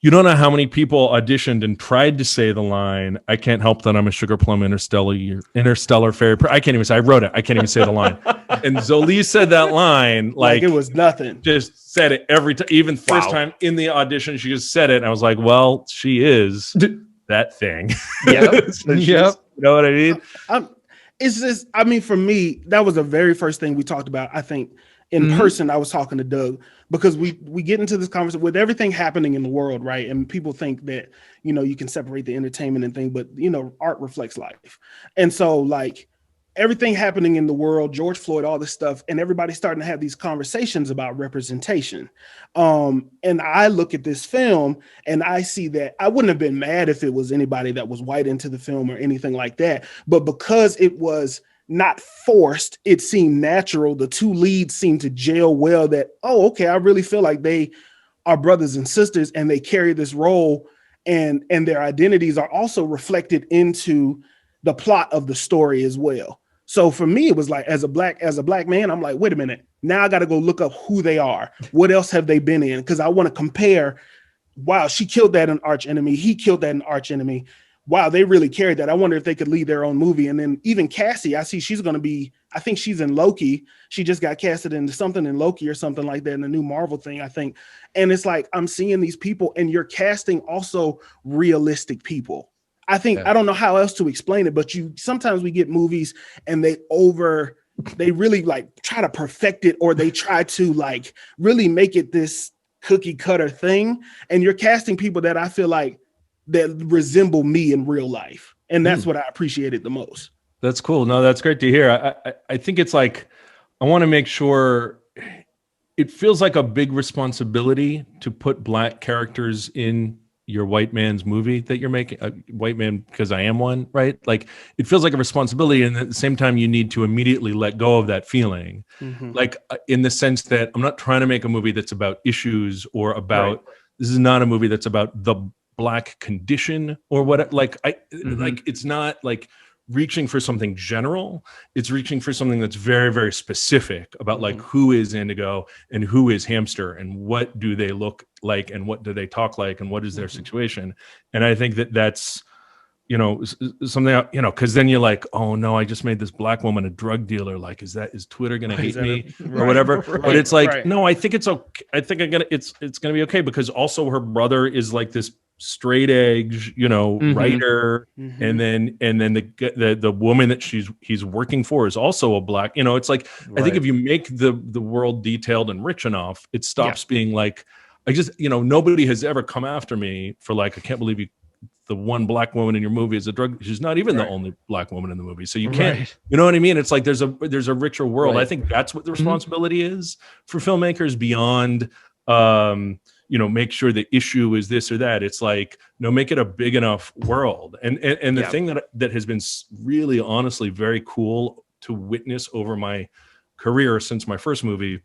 you don't know how many people auditioned and tried to say the line, "I can't help that I'm a sugar plum interstellar fairy." I can't even say. I wrote it. I can't even say the line. And Zoli said that line like it was nothing. Just said it every time. Even first time in the audition, she just said it, and I was like, "Well, she is that thing." Yep. You know what I mean? It's just, I mean, for me, that was the very first thing we talked about. I think in person, I was talking to Doug, because we get into this conversation with everything happening in the world, right? And people think that, you know, you can separate the entertainment and thing, but, you know, art reflects life. And so, like, everything happening in the world, George Floyd, all this stuff, and everybody's starting to have these conversations about representation. And I look at this film and I see that I wouldn't have been mad if it was anybody that was white into the film or anything like that. But because it was not forced, it seemed natural. The two leads seemed to gel well, that, oh, okay, I really feel like they are brothers and sisters and they carry this role, and their identities are also reflected into the plot of the story as well. So for me, it was like, as a black man, I'm like, wait a minute, now I got to go look up who they are. What else have they been in? Because I want to compare. Wow, she killed that in Arch Enemy. He killed that in Arch Enemy. Wow, they really carried that. I wonder if they could lead their own movie. And then even Cassie, I see she's going to be, I think she's in Loki. She just got casted into something in Loki or something like that in the new Marvel thing, I think. And it's like, I'm seeing these people, and you're casting also realistic people. I think, I don't know how else to explain it, but sometimes we get movies and they really like try to perfect it, or they try to like really make it this cookie cutter thing. And you're casting people that I feel like that resemble me in real life. And that's what I appreciated the most. That's cool. No, that's great to hear. I think it's like, I want to make sure, it feels like a big responsibility to put black characters in your white man's movie that you're making. A white man, because I am one, right? Like, it feels like a responsibility, and at the same time you need to immediately let go of that feeling. Like, in the sense that I'm not trying to make a movie that's about issues or about, this is not a movie that's about the black condition or what, like, like, it's not like reaching for something general. It's reaching for something that's very, very specific about like, who is Indigo and who is Hamster, and what do they look like, and what do they talk like, and what is their situation. And I think that that's, you know, something, you know, because then you're like, oh no, I just made this black woman a drug dealer. Like, is Twitter gonna hate me or whatever? But it's like, no, I think it's okay. I think it's gonna be okay, because also her brother is like this straight edge, you know, writer, and then the woman that he's working for is also a black, you know. It's like, I think if you make the world detailed and rich enough, it stops being like, I just, you know, nobody has ever come after me for like, I can't believe the one black woman in your movie is a drug. She's not even the only black woman in the movie. So you can't, you know what I mean? It's like, there's a richer world. I think that's what the responsibility is for filmmakers, beyond, you know, make sure the issue is this or that. It's like, no, make it a big enough world. And the thing that has been really, honestly, very cool to witness over my career since my first movie,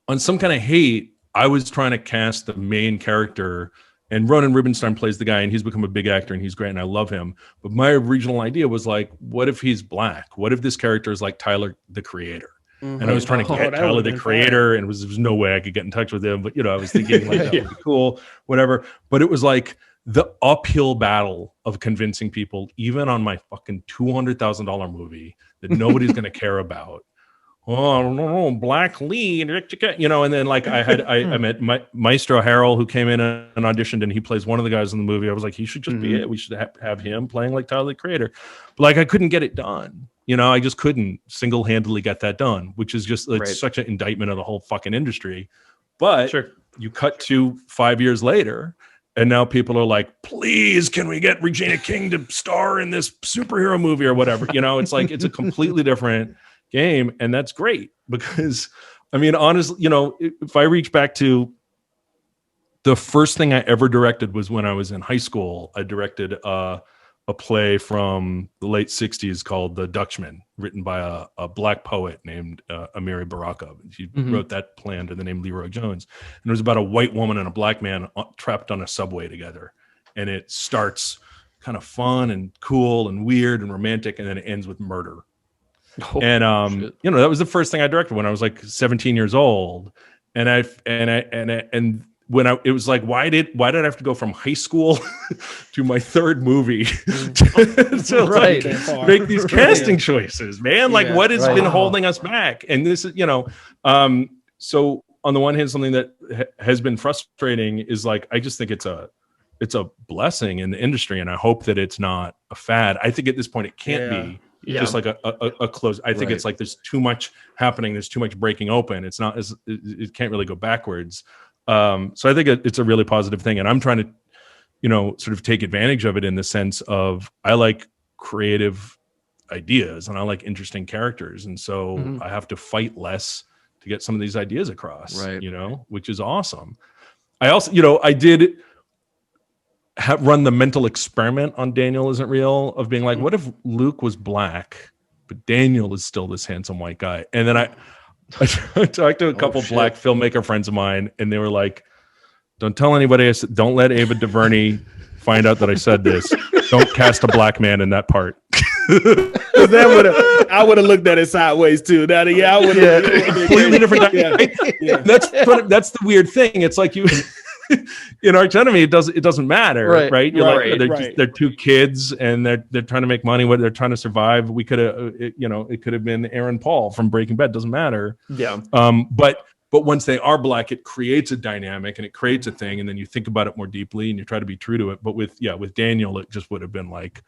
on Some Kind of Hate, I was trying to cast the main character, and Ronan Rubinstein plays the guy, and he's become a big actor, and he's great, and I love him. But my original idea was like, what if he's black? What if this character is like Tyler, the Creator? And I was trying to get Tyler, the Creator, and there was no way I could get in touch with him. But, you know, I was thinking like, that would be cool, whatever. But it was like the uphill battle of convincing people, even on my fucking $200,000 movie that nobody's going to care about. Oh, I don't know, black lead, you know. And then like I met Maestro Harrell, who came in and auditioned, and he plays one of the guys in the movie. I was like, he should just be it. We should have him playing like Tyler, the Creator. But like, I couldn't get it done. You know, I just couldn't single-handedly get that done, which is just like such an indictment of the whole fucking industry. But you cut to 5 years later, and now people are like, please, can we get Regina King to star in this superhero movie or whatever? You know, it's like, it's a completely different game. And that's great, because, I mean, honestly, you know, if I reach back to the first thing I ever directed was when I was in high school. I directed a play from the late 60s called The Dutchman, written by a black poet named Amiri Baraka. He wrote that play under the name Leroy Jones. And it was about a white woman and a black man trapped on a subway together. And it starts kind of fun and cool and weird and romantic, and then it ends with murder. Oh, And shit. you know, that was the first thing I directed when I was like 17 years old. And when it was like, why did I have to go from high school to my third movie to Right. like, make these casting choices, man? Like, Yeah. what has Right. been holding us back? And this is, you know, so on the one hand, something that has been frustrating is like, I just think it's a blessing in the industry, and I hope that it's not a fad. I think at this point it can't be. Yeah. Just like a close. I think it's like there's too much happening. There's too much breaking open. It's not as it can't really go backwards. So I think it's a really positive thing, and I'm trying to, you know, sort of take advantage of it in the sense of I like creative ideas and I like interesting characters, and so I have to fight less to get some of these ideas across. Right. You know, which is awesome. I also, you know, I did run the mental experiment on Daniel Isn't Real of being like, what if Luke was black, but Daniel is still this handsome white guy? And then I talked to a couple black filmmaker friends of mine, and they were like, don't tell anybody. I said, don't let Ava DuVernay find out that I said this. Don't cast a black man in that part. I would have looked at it sideways too. Now, yeah, I would have Completely different. Yeah. That's the weird thing. It's like you in Arch Enemy, it doesn't matter, right? You're like, they're two kids and they're trying to make money. What they're trying to survive. We could have, it could have been Aaron Paul from Breaking Bad. Doesn't matter. Yeah. But once they are black, it creates a dynamic and it creates a thing, and then you think about it more deeply and you try to be true to it. But with Daniel, it just would have been like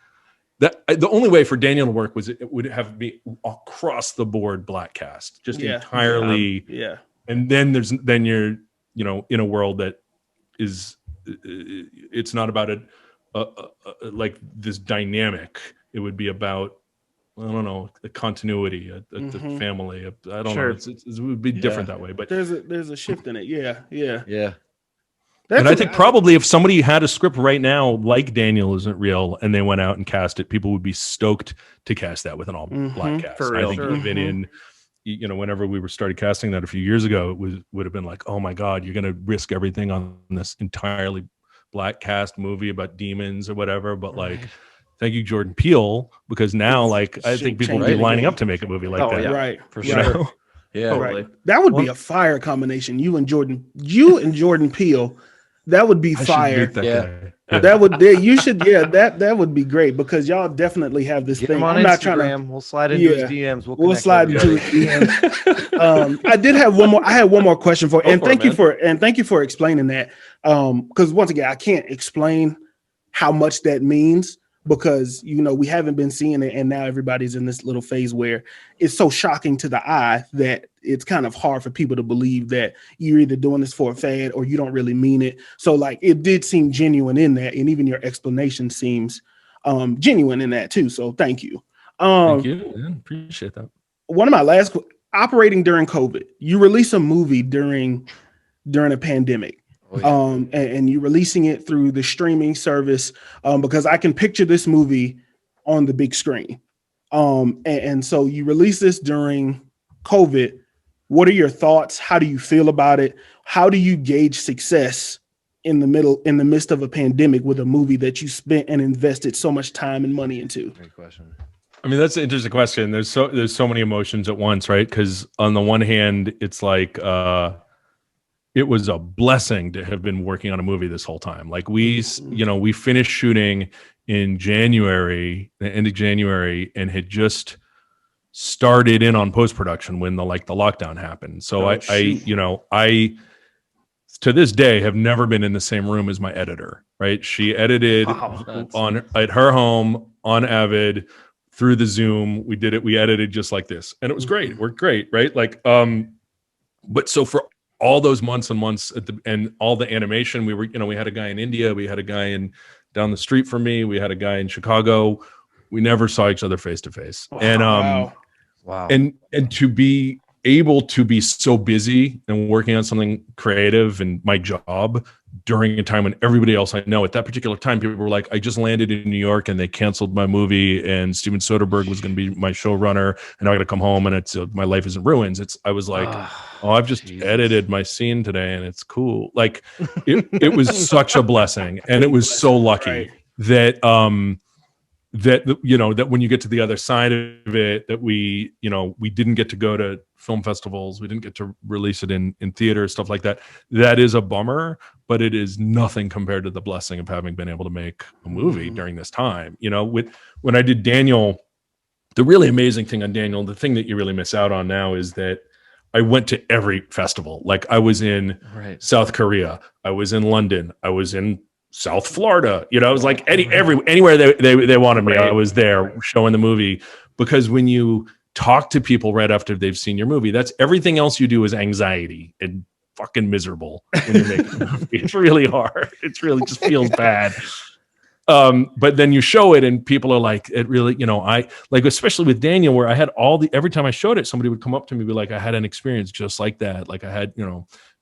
that. The only way for Daniel to work was it would have to be across the board black cast, just entirely. And then you're, you know, in a world that is, it's not about like this dynamic. It would be about, I don't know, the continuity, the family. I don't know. It would be different that way. But there's a shift in it. Yeah. And I think probably if somebody had a script right now like Daniel Isn't Real and they went out and cast it, people would be stoked to cast that with an all black cast. For real. I think even in, you know, whenever we started casting that a few years ago, it would have been like, oh my God, you're going to risk everything on this entirely black cast movie about demons or whatever. But like, thank you, Jordan Peele, because now, like, I think people will be lining up to make a movie like that. Yeah. Right. For sure. sure. Yeah. Totally. That would be a fire combination. You and Jordan Peele. That would be fire. That would that would be great, because y'all definitely have this thing. I'm not trying to. We'll slide into his DMs. We'll slide into his DMs. I did have one more. I had one more question for, and thank you for explaining that. Because once again, I can't explain how much that means, because, you know, we haven't been seeing it, and now everybody's in this little phase where it's so shocking to the eye that it's kind of hard for people to believe that you're either doing this for a fad or you don't really mean it. So like, it did seem genuine in that, and even your explanation seems genuine in that too. So thank you. Thank you. Yeah, appreciate that. One of my last operating during COVID, you release a movie during a pandemic. And you releasing it through the streaming service, because I can picture this movie on the big screen. And so you release this during COVID. What are your thoughts? How do you feel about it? How do you gauge success in the midst of a pandemic with a movie that you spent and invested so much time and money into? Great question. I mean, that's an interesting question. There's so many emotions at once, right? Because on the one hand, it's like, it was a blessing to have been working on a movie this whole time. Like we finished shooting in January, the end of January, and had just started in on post-production when the lockdown happened. So I to this day have never been in the same room as my editor, right? She edited at her home on Avid through the Zoom. We edited just like this, and it was great. It worked great, right? Like, but so for all those months and months and all the animation, we had a guy in India, we had a guy down the street from me, we had a guy in Chicago. We never saw each other face to face. And wow. And to be able to be so busy and working on something creative and my job during a time when everybody else I know at that particular time, people were like, I just landed in New York and they canceled my movie and Steven Soderbergh was going to be my showrunner and I got to come home and it's my life is in ruins. I was like, I've just edited my scene today and it's cool. Like it was such a blessing, and it was so lucky that that when you get to the other side of it, that we didn't get to go to film festivals, we didn't get to release it in theaters, stuff like that. That is a bummer, but it is nothing compared to the blessing of having been able to make a movie during this time. When I did Daniel, the really amazing thing on Daniel, the thing that you really miss out on now is that I went to every festival. Like I was in South Korea, I was in London, I was in South Florida, it was like anywhere they wanted me. I was there showing the movie, because when you talk to people right after they've seen your movie, that's everything else you do is anxiety and fucking miserable when you're making a movie. It's really hard. It's really just feels bad. But then you show it and people are like, it really, I like, especially with Daniel, where I had every time I showed it, somebody would come up to me and be like, I had an experience just like that. Like I had,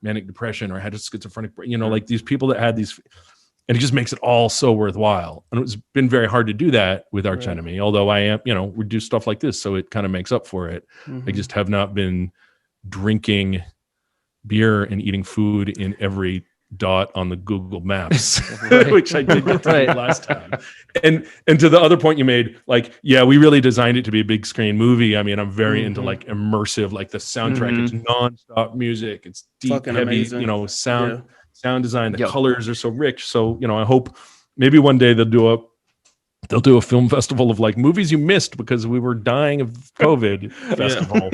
manic depression, or I had a schizophrenic, like these people that had these. And it just makes it all so worthwhile. And it's been very hard to do that with Arch Enemy, although I am, we do stuff like this, so it kind of makes up for it. I just have not been drinking beer and eating food in every dot on the Google Maps, which I did get to do last time. And to the other point you made, like, yeah, we really designed it to be a big screen movie. I mean, I'm very into like immersive, like the soundtrack, it's nonstop music, it's deep, fucking heavy, amazing. Sound design, the colors are so rich. So, I hope maybe one day they'll do a film festival of like movies you missed because we were dying of COVID festival.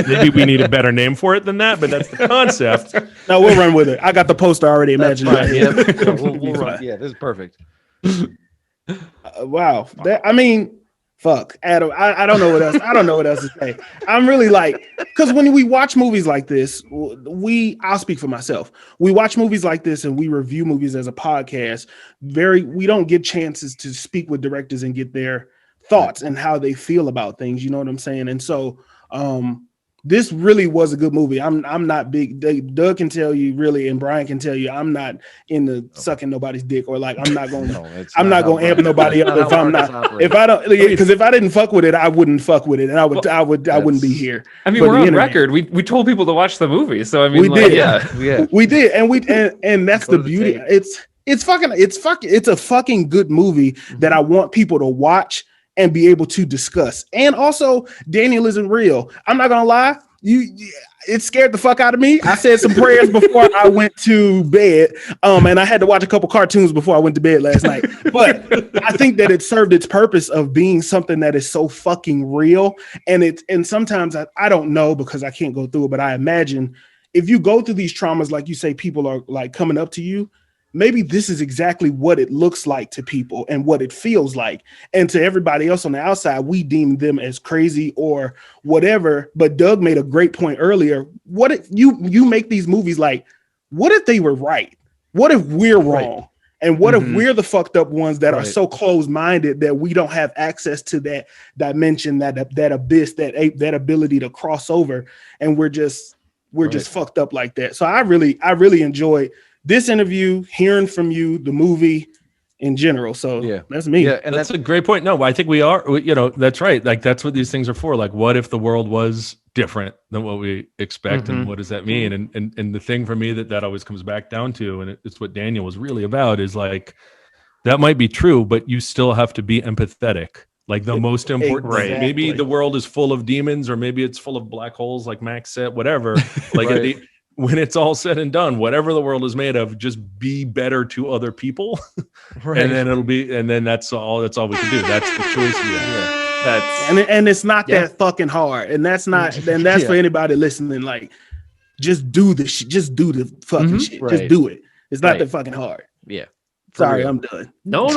Maybe we need a better name for it than that, but that's the concept. No, we'll run with it. I got the poster already imagined. We'll run. Yeah, this is perfect. Wow. Fuck, Adam. I don't know what else. I don't know what else to say. I'm really like, because when we watch movies like this, I'll speak for myself. We watch movies like this and we review movies as a podcast. We don't get chances to speak with directors and get their thoughts and how they feel about things. You know what I'm saying? And so, this really was a good movie. I'm not big. Doug can tell you really, and Brian can tell you, I'm not into sucking nobody's dick, or like I'm not going to amp nobody up if I don't, because if I didn't fuck with it, I wouldn't fuck with it, and I wouldn't be here. I mean, we're on record. We told people to watch the movie, so I mean, we did, we did, and that's the beauty. It's a fucking good movie that I want people to watch and be able to discuss. And also, Daniel isn't real. I'm not gonna lie, it scared the fuck out of me. I said some prayers before I went to bed, and I had to watch a couple cartoons before I went to bed last night. But I think that it served its purpose of being something that is so fucking real. And sometimes I don't know, because I can't go through it, but I imagine if you go through these traumas, like you say, people are like coming up to you. Maybe this is exactly what it looks like to people and what it feels like. And to everybody else on the outside, we deem them as crazy or whatever. But Doug made a great point earlier. What if you make these movies like, what if they were right? What if we're wrong? And what if we're the fucked up ones that are so closed-minded that we don't have access to that dimension, that abyss, that ability to cross over, and we're just fucked up like that. So I really enjoyed this interview, hearing from you, the movie in general. So that's me. Yeah, and that's a great point. No, I think we are, that's right. Like, that's what these things are for. Like, what if the world was different than what we expect? And what does that mean? And the thing for me that always comes back down to, and it's what Daniel was really about, is like, that might be true, but you still have to be empathetic. Like, the most important, maybe the world is full of demons, or maybe it's full of black holes, like Max said, whatever. Like, when it's all said and done, whatever the world is made of, just be better to other people. And then that's all we can do. That's the choice we have. And it's not that fucking hard. And that's not, and that's for anybody listening. Like, just do the shit. Just do the fucking shit. Just do it. It's not that fucking hard. Yeah. Sorry, I'm done. No.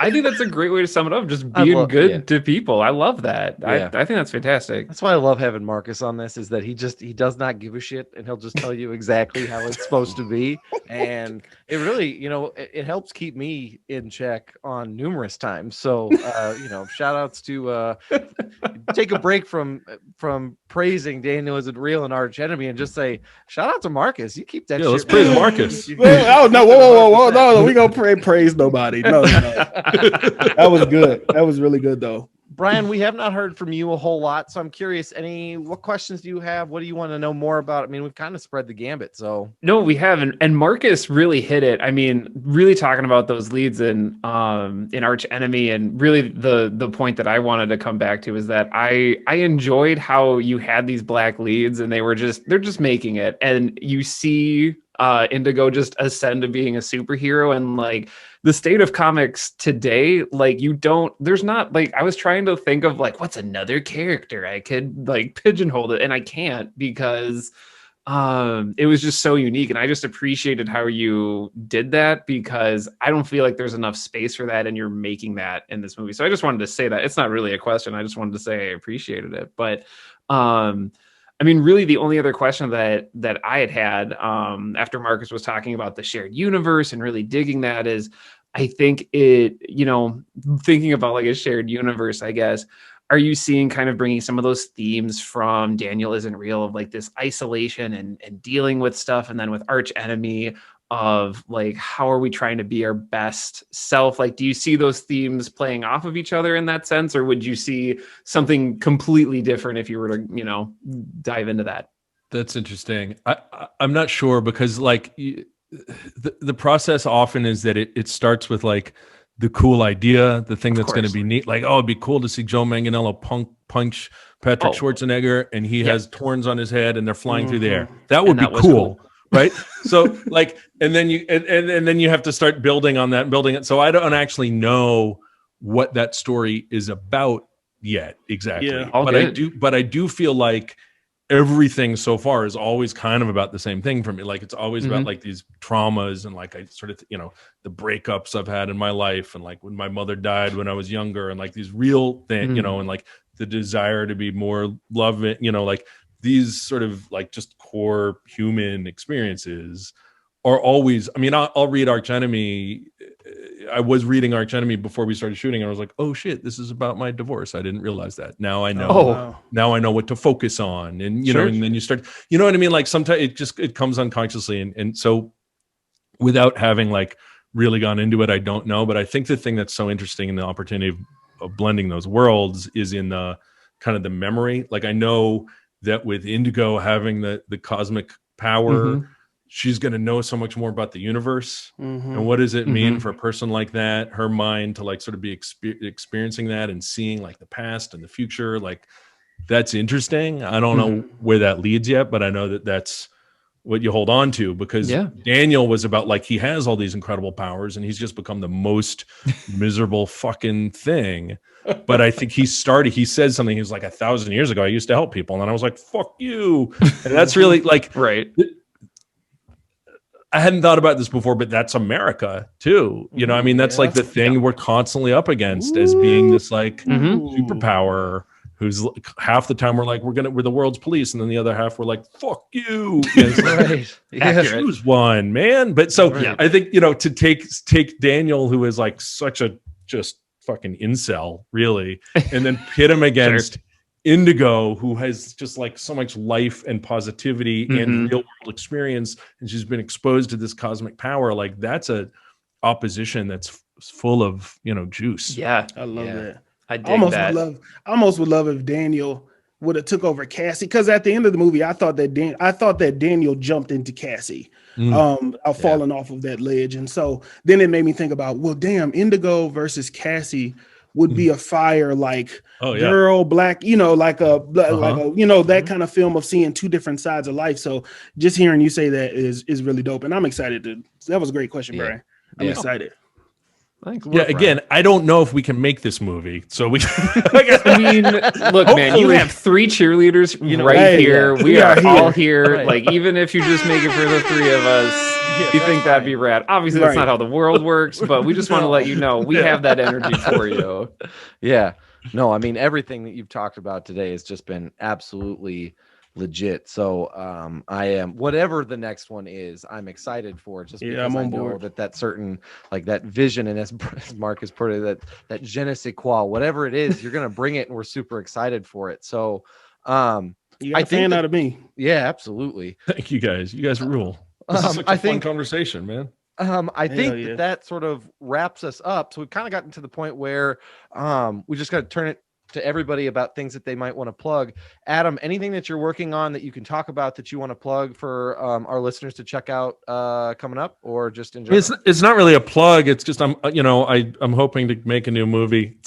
I think that's a great way to sum it up. Just being good to people. I love that. I think that's fantastic. That's why I love having Marcus on this, is that he does not give a shit, and he'll just tell you exactly how it's supposed to be. And it really, it helps keep me in check on numerous times. So, shout outs to take a break from praising Daniel Isn't Real and Arch Enemy, and just say, shout out to Marcus. You keep that shit. Let's praise Marcus. Whoa. No, we gonna praise nobody. No. That was good. That was really good, though. Brian, we have not heard from you a whole lot, so I'm curious. What questions do you have? What do you want to know more about? I mean, we've kind of spread the gambit, so No, we haven't. And Marcus really hit it. I mean, really talking about those leads in Arch Enemy, and really the point that I wanted to come back to is that I enjoyed how you had these black leads, and they're just making it, and you see Indigo just ascend to being a superhero, and like the state of comics today, like there's not, like, I was trying to think of like what's another character I could like pigeonhole it, and I can't, because it was just so unique, and I just appreciated how you did that, because I don't feel like there's enough space for that, and you're making that in this movie. So I just wanted to say that. It's not really a question, I just wanted to say I appreciated it. But I mean, really the only other question that I had after Marcus was talking about the shared universe and really digging that is, I think thinking about like a shared universe, I guess, are you seeing kind of bringing some of those themes from Daniel Isn't Real, of like this isolation and dealing with stuff, and then with Arch Enemy of like, how are we trying to be our best self? Like, do you see those themes playing off of each other in that sense, or would you see something completely different if you were to, dive into that? That's interesting. I'm not sure, because like the process often is that it starts with like the cool idea, the thing that's going to be neat. Like, oh, it'd be cool to see Joe Manganiello punch Patrick Schwarzenegger, and he has horns on his head and they're flying through the air. That would be cool. Right. So like, and then you have to start building on that, building it. So I don't actually know what that story is about yet exactly. Yeah, but I do feel like everything so far is always kind of about the same thing for me. Like, it's always about like these traumas, and like I sort of, the breakups I've had in my life, and like when my mother died when I was younger, and like these real things, and like the desire to be more loving, like these sort of like just core human experiences are always, I mean, I'll read Arch Enemy. I was reading Arch Enemy before we started shooting, and I was like, oh shit, this is about my divorce. I didn't realize that. Now I know. Now I know what to focus on, and know, and then you start, you know what I mean? Like sometimes it comes unconsciously, and so without having like really gone into it, I don't know. But I think the thing that's so interesting in the opportunity of blending those worlds is in the kind of the memory. Like, I know that with Indigo having the cosmic power, she's going to know so much more about the universe. And what does it mean for a person like that, her mind, to like sort of be experiencing that and seeing like the past and the future? Like, that's interesting. I don't know where that leads yet, but I know that that's what you hold on to, because Daniel was about like, he has all these incredible powers and he's just become the most miserable fucking thing. But I think he said something, he was like, 1,000 years ago I used to help people, and I was like, fuck you. And that's really like, right. I hadn't thought about this before, but that's America too. I mean, that's like the thing we're constantly up against as being this like superpower, who's half the time we're the world's police, and then the other half we're like, fuck you. Right. Choose one, man. But so I think, to take Daniel, who is like such a just fucking incel, really, and then pit him against Indigo, who has just like so much life and positivity and real world experience, and she's been exposed to this cosmic power. Like, that's a opposition that's full of juice. I love that. I dig that. I almost would love if Daniel would have took over Cassie, because at the end of the movie I thought that Daniel jumped into Cassie, falling off of that ledge. And so then it made me think about, well, damn, Indigo versus Cassie would be a fire, like girl, black, like a that kind of film of seeing two different sides of life. So just hearing you say that is really dope, and I'm excited that was a great question, Brian. I'm excited. Thanks. Again, I don't know if we can make this movie, so we. I mean, look, man, you have 3 cheerleaders here. We are all here. Right. Like, even if you just make it for the 3 of us, you think that'd be rad. Obviously, that's not how the world works, but we just want to let you know we have that energy for you. Yeah. No, I mean, everything that you've talked about today has just been absolutely legit. So I am, whatever the next one is, I'm excited for it, just because I know that certain, like, that vision, and as Marcus put it, that je ne sais quoi, whatever it is, you're gonna bring it, and we're super excited for it. So you got a fan out of me. Yeah, absolutely. Thank you guys. You guys rule. This is such a fun conversation, man. I think that sort of wraps us up. So we've kind of gotten to the point where we just got to turn it to everybody about things that they might want to plug. Adam, anything that you're working on that you can talk about that you want to plug for our listeners to check out coming up, or just in general? It's not really a plug. It's just I'm hoping to make a new movie.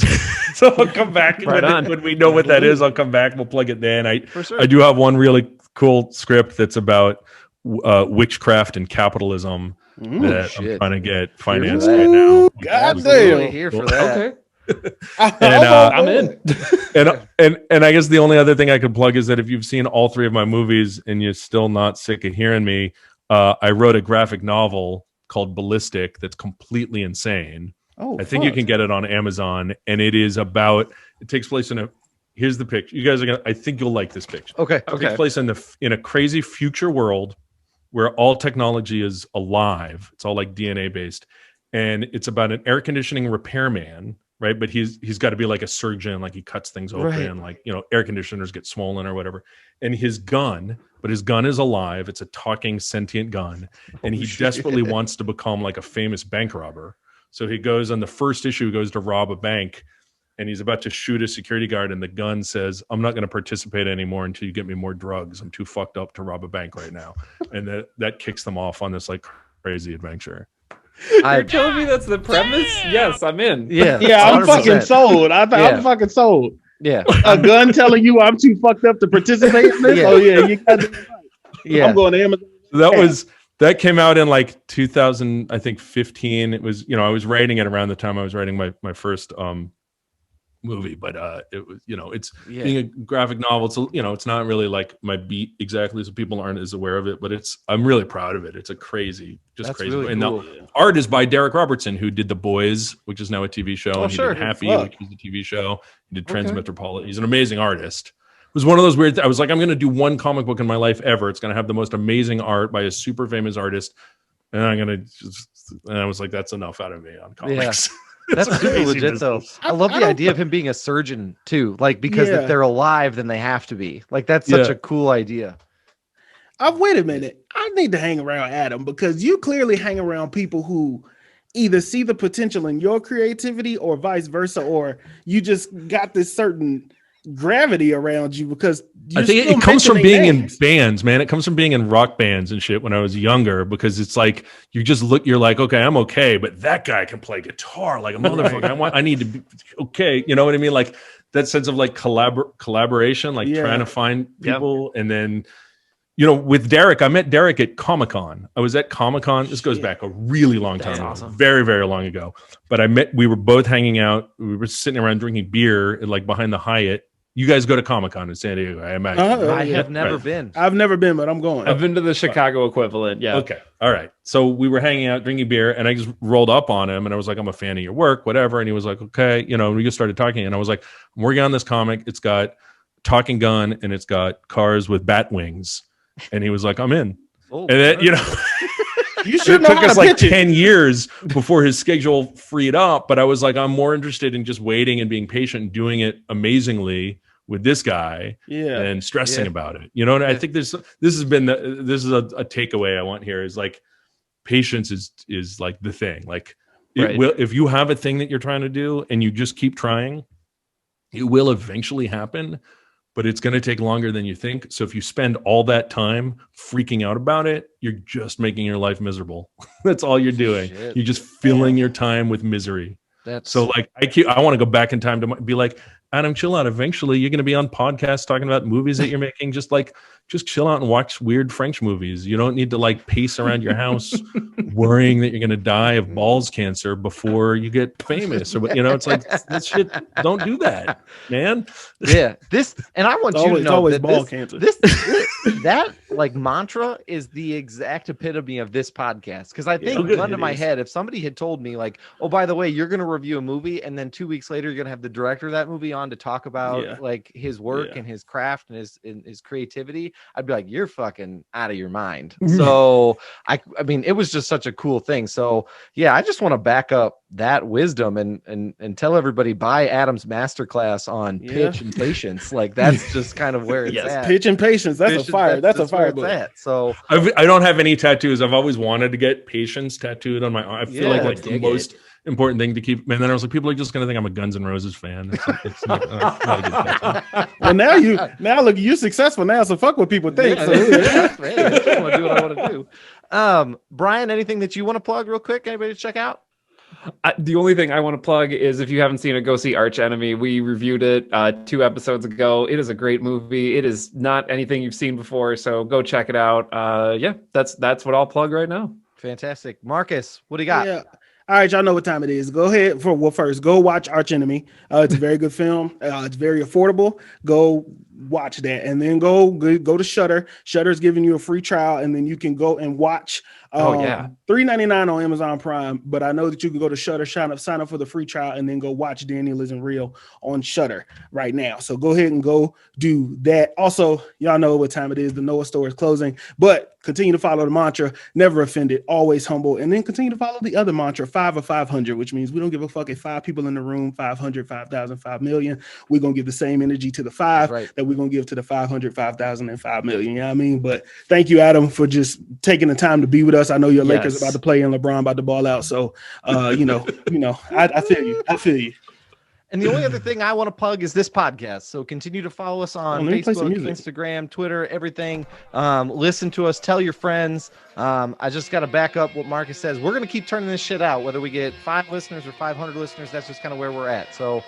So I'll come back when we know what that is. I'll come back. We'll plug it then. I do have one really cool script that's about witchcraft and capitalism that I'm trying to get financed right now. God damn, here for that. Okay. And I'm in. and I guess the only other thing I could plug is that if you've seen all three of my movies and you're still not sick of hearing me, I wrote a graphic novel called Ballistic that's completely insane. I think you can get it on Amazon, and it takes place in here's the picture. You guys I think you'll like this picture. Okay. It takes place in a crazy future world where all technology is alive. It's all like DNA based. And it's about an air conditioning repairman, right? But he's got to be like a surgeon, like he cuts things open, like, air conditioners get swollen or whatever. And his gun is alive. It's a talking sentient gun. And he desperately wants to become like a famous bank robber. So he goes on the first issue, he goes to rob a bank, and he's about to shoot a security guard, and the gun says, "I'm not going to participate anymore until you get me more drugs. I'm too fucked up to rob a bank right now." And that kicks them off on this like crazy adventure. You're telling me that's the premise? Yes, I'm in. Yeah, I'm 100%. fucking sold. I'm fucking sold. Yeah. A gun telling you I'm too fucked up to participate in this? Yeah. Oh yeah, you got it. Yeah. I'm going to Amazon. That came out in like 2000, I think 15. It was, I was writing it around the time I was writing my first movie, but it was, it's being a graphic novel. It's, it's not really like my beat exactly, so people aren't as aware of it, but I'm really proud of it. It's a crazy. That's crazy. Really and cool. The art is by Derek Robertson, who did The Boys, which is now a TV show. And he did Happy, which was a TV show. He did Transmetropolitan. He's an amazing artist. It was one of those weird I was like, I'm going to do one comic book in my life ever. It's going to have the most amazing art by a super famous artist. And I was like, that's enough out of me on comics. Yeah. That's super legit though. I love the idea of him being a surgeon too. Like, because if they're alive, then they have to be. Like, that's such a cool idea. Wait a minute. I need to hang around Adam, because you clearly hang around people who either see the potential in your creativity or vice versa, or you just got this certain gravity around you because I think it comes from being in bands, man. It comes from being in rock bands and shit when I was younger, because it's like you're like, okay, I'm okay, but that guy can play guitar like a motherfucker. I need to be okay. You know what I mean? Like that sense of like collaboration, like trying to find people. And then, with Derek, I met Derek at Comic-Con. I was at Comic-Con. This goes back a really long time. That's awesome. Very, very long ago. But we were both hanging out. We were sitting around drinking beer like behind the Hyatt. You guys go to Comic-Con in San Diego, I imagine. I have never been. I've never been, but I'm going. I've been to the Chicago equivalent. Yeah. Okay. All right. So we were hanging out, drinking beer, and I just rolled up on him, and I was like, I'm a fan of your work, whatever. And he was like, okay. And we just started talking, and I was like, I'm working on this comic. It's got talking gun, and it's got cars with bat wings. And he was like, I'm in. And then, you should it took us like 10 years before his schedule freed up. But I was like, I'm more interested in just waiting and being patient and doing it amazingly with this guy and stressing about it. And I think this is a takeaway I want here is like patience is like the thing. Like if you have a thing that you're trying to do and you just keep trying, it will eventually happen. But it's going to take longer than you think. So if you spend all that time freaking out about it, you're just making your life miserable. That's all you're doing. Shit. You're just filling your time with misery. So like I want to go back in time to be like, Adam, chill out. Eventually you're going to be on podcasts talking about movies that you're making. Just chill out and watch weird French movies. You don't need to like pace around your house worrying that you're going to die of balls cancer before you get famous. Or it's like this shit. Don't do that, man. Yeah. And I want you to know always that ball cancer. That like mantra is the exact epitome of this podcast. Because I think gun to my head, if somebody had told me like, oh, by the way, you're going to review a movie, and then 2 weeks later you're going to have the director of that movie on to talk about like his work and his craft and his creativity, I'd be like, you're fucking out of your mind. So I mean, it was just such a cool thing. So yeah, I just want to back up that wisdom and tell everybody buy Adam's masterclass on pitch and patience. Like that's just kind of where it's at. Pitch and patience. That's a fire. That's a fire book. So I don't have any tattoos. I've always wanted to get patience tattooed on my arm. I feel like that's the most important thing to keep. And then I was like, people are just going to think I'm a Guns N' Roses fan. It's not a good thing. Well, now look, you're successful now, so fuck what people think. Yeah, So, hey, I just want to do what I want to do. Brian, anything that you want to plug real quick? Anybody to check out? The only thing I want to plug is if you haven't seen it, go see Arch Enemy. We reviewed it 2 episodes ago. It is a great movie. It is not anything you've seen before, so go check it out. Yeah, that's what I'll plug right now. Fantastic. Marcus, what do you got? yeah. All right, y'all know what time it is. Go ahead first go watch Arch Enemy. It's a very good film. It's very affordable. Go watch that, and then go to Shudder. Shudder's giving you a free trial, and then you can go and watch. $3.99 on Amazon Prime, but I know that you can go to Shudder, sign up for the free trial, and then go watch Daniel Isn't Real on Shudder right now. So go ahead and go do that. Also, y'all know what time it is. The N.O.A.H store is closing, but continue to follow the mantra, never offended, always humble, and then continue to follow the other mantra, 5 or 500, which means we don't give a fuck if 5 people in the room, 500, 5,000, 5 million. We're going to give the same energy to the 5 that we're going to give to the 500, 5,000, and 5 million. You know what I mean? But thank you, Adam, for just taking the time to be with us. I know your Lakers about to play and LeBron about to ball out. So, I feel you. I feel you. And the only other thing I want to plug is this podcast. So continue to follow us on Facebook, Instagram, Twitter, everything. Listen to us. Tell your friends. I just got to back up what Marcus says. We're going to keep turning this shit out. Whether we get 5 listeners or 500 listeners, that's just kind of where we're at. So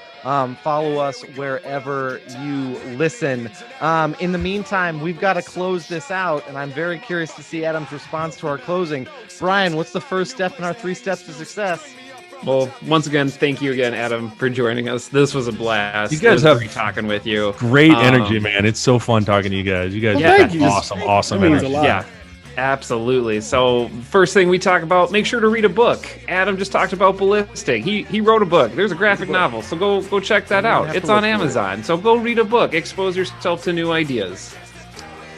follow us wherever you listen. In the meantime, we've got to close this out. And I'm very curious to see Adam's response to our closing. Brian, what's the first step in our 3 steps to success? Well, once again, thank you again, Adam, for joining us. This was a blast. You guys have talking with you. Great energy, man. It's so fun talking to you guys. You guys have awesome energy. Yeah, absolutely. So first thing we talk about, make sure to read a book. Adam just talked about Ballistic. He wrote a book. There's a graphic novel, so go check that out. It's on Amazon. So go read a book. Expose yourself to new ideas.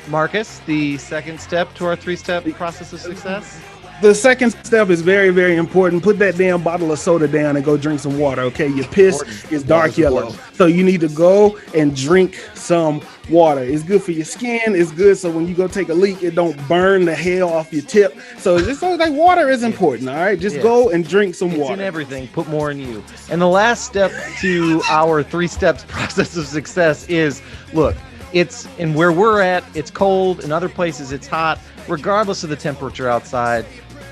Marcus, the second step to our 3-step process of success? The second step is very, very important. Put that damn bottle of soda down and go drink some water, okay? Your piss is dark yellow. So you need to go and drink some water. It's good for your skin. It's good so when you go take a leak, it don't burn the hair off your tip. So it's like water is important, all right? Just go and drink some water. It's in everything. Put more in you. And the last step to our 3 steps process of success is, look, it's in where we're at, it's cold. In other places, it's hot. Regardless of the temperature outside,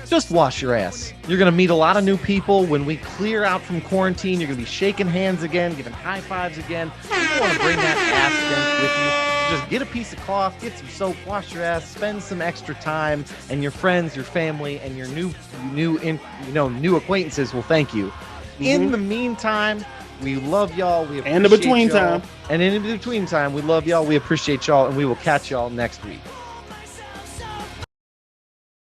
just wash your ass. You're going to meet a lot of new people. When we clear out from quarantine, you're going to be shaking hands again, giving high fives again. You don't want to bring that ass stench with you. So just get a piece of cloth, get some soap, wash your ass, spend some extra time, and your friends, your family, and your new acquaintances will thank you. In the meantime, we love y'all. We appreciate and in between y'all. And in between time, we love y'all. We appreciate y'all, and we will catch y'all next week.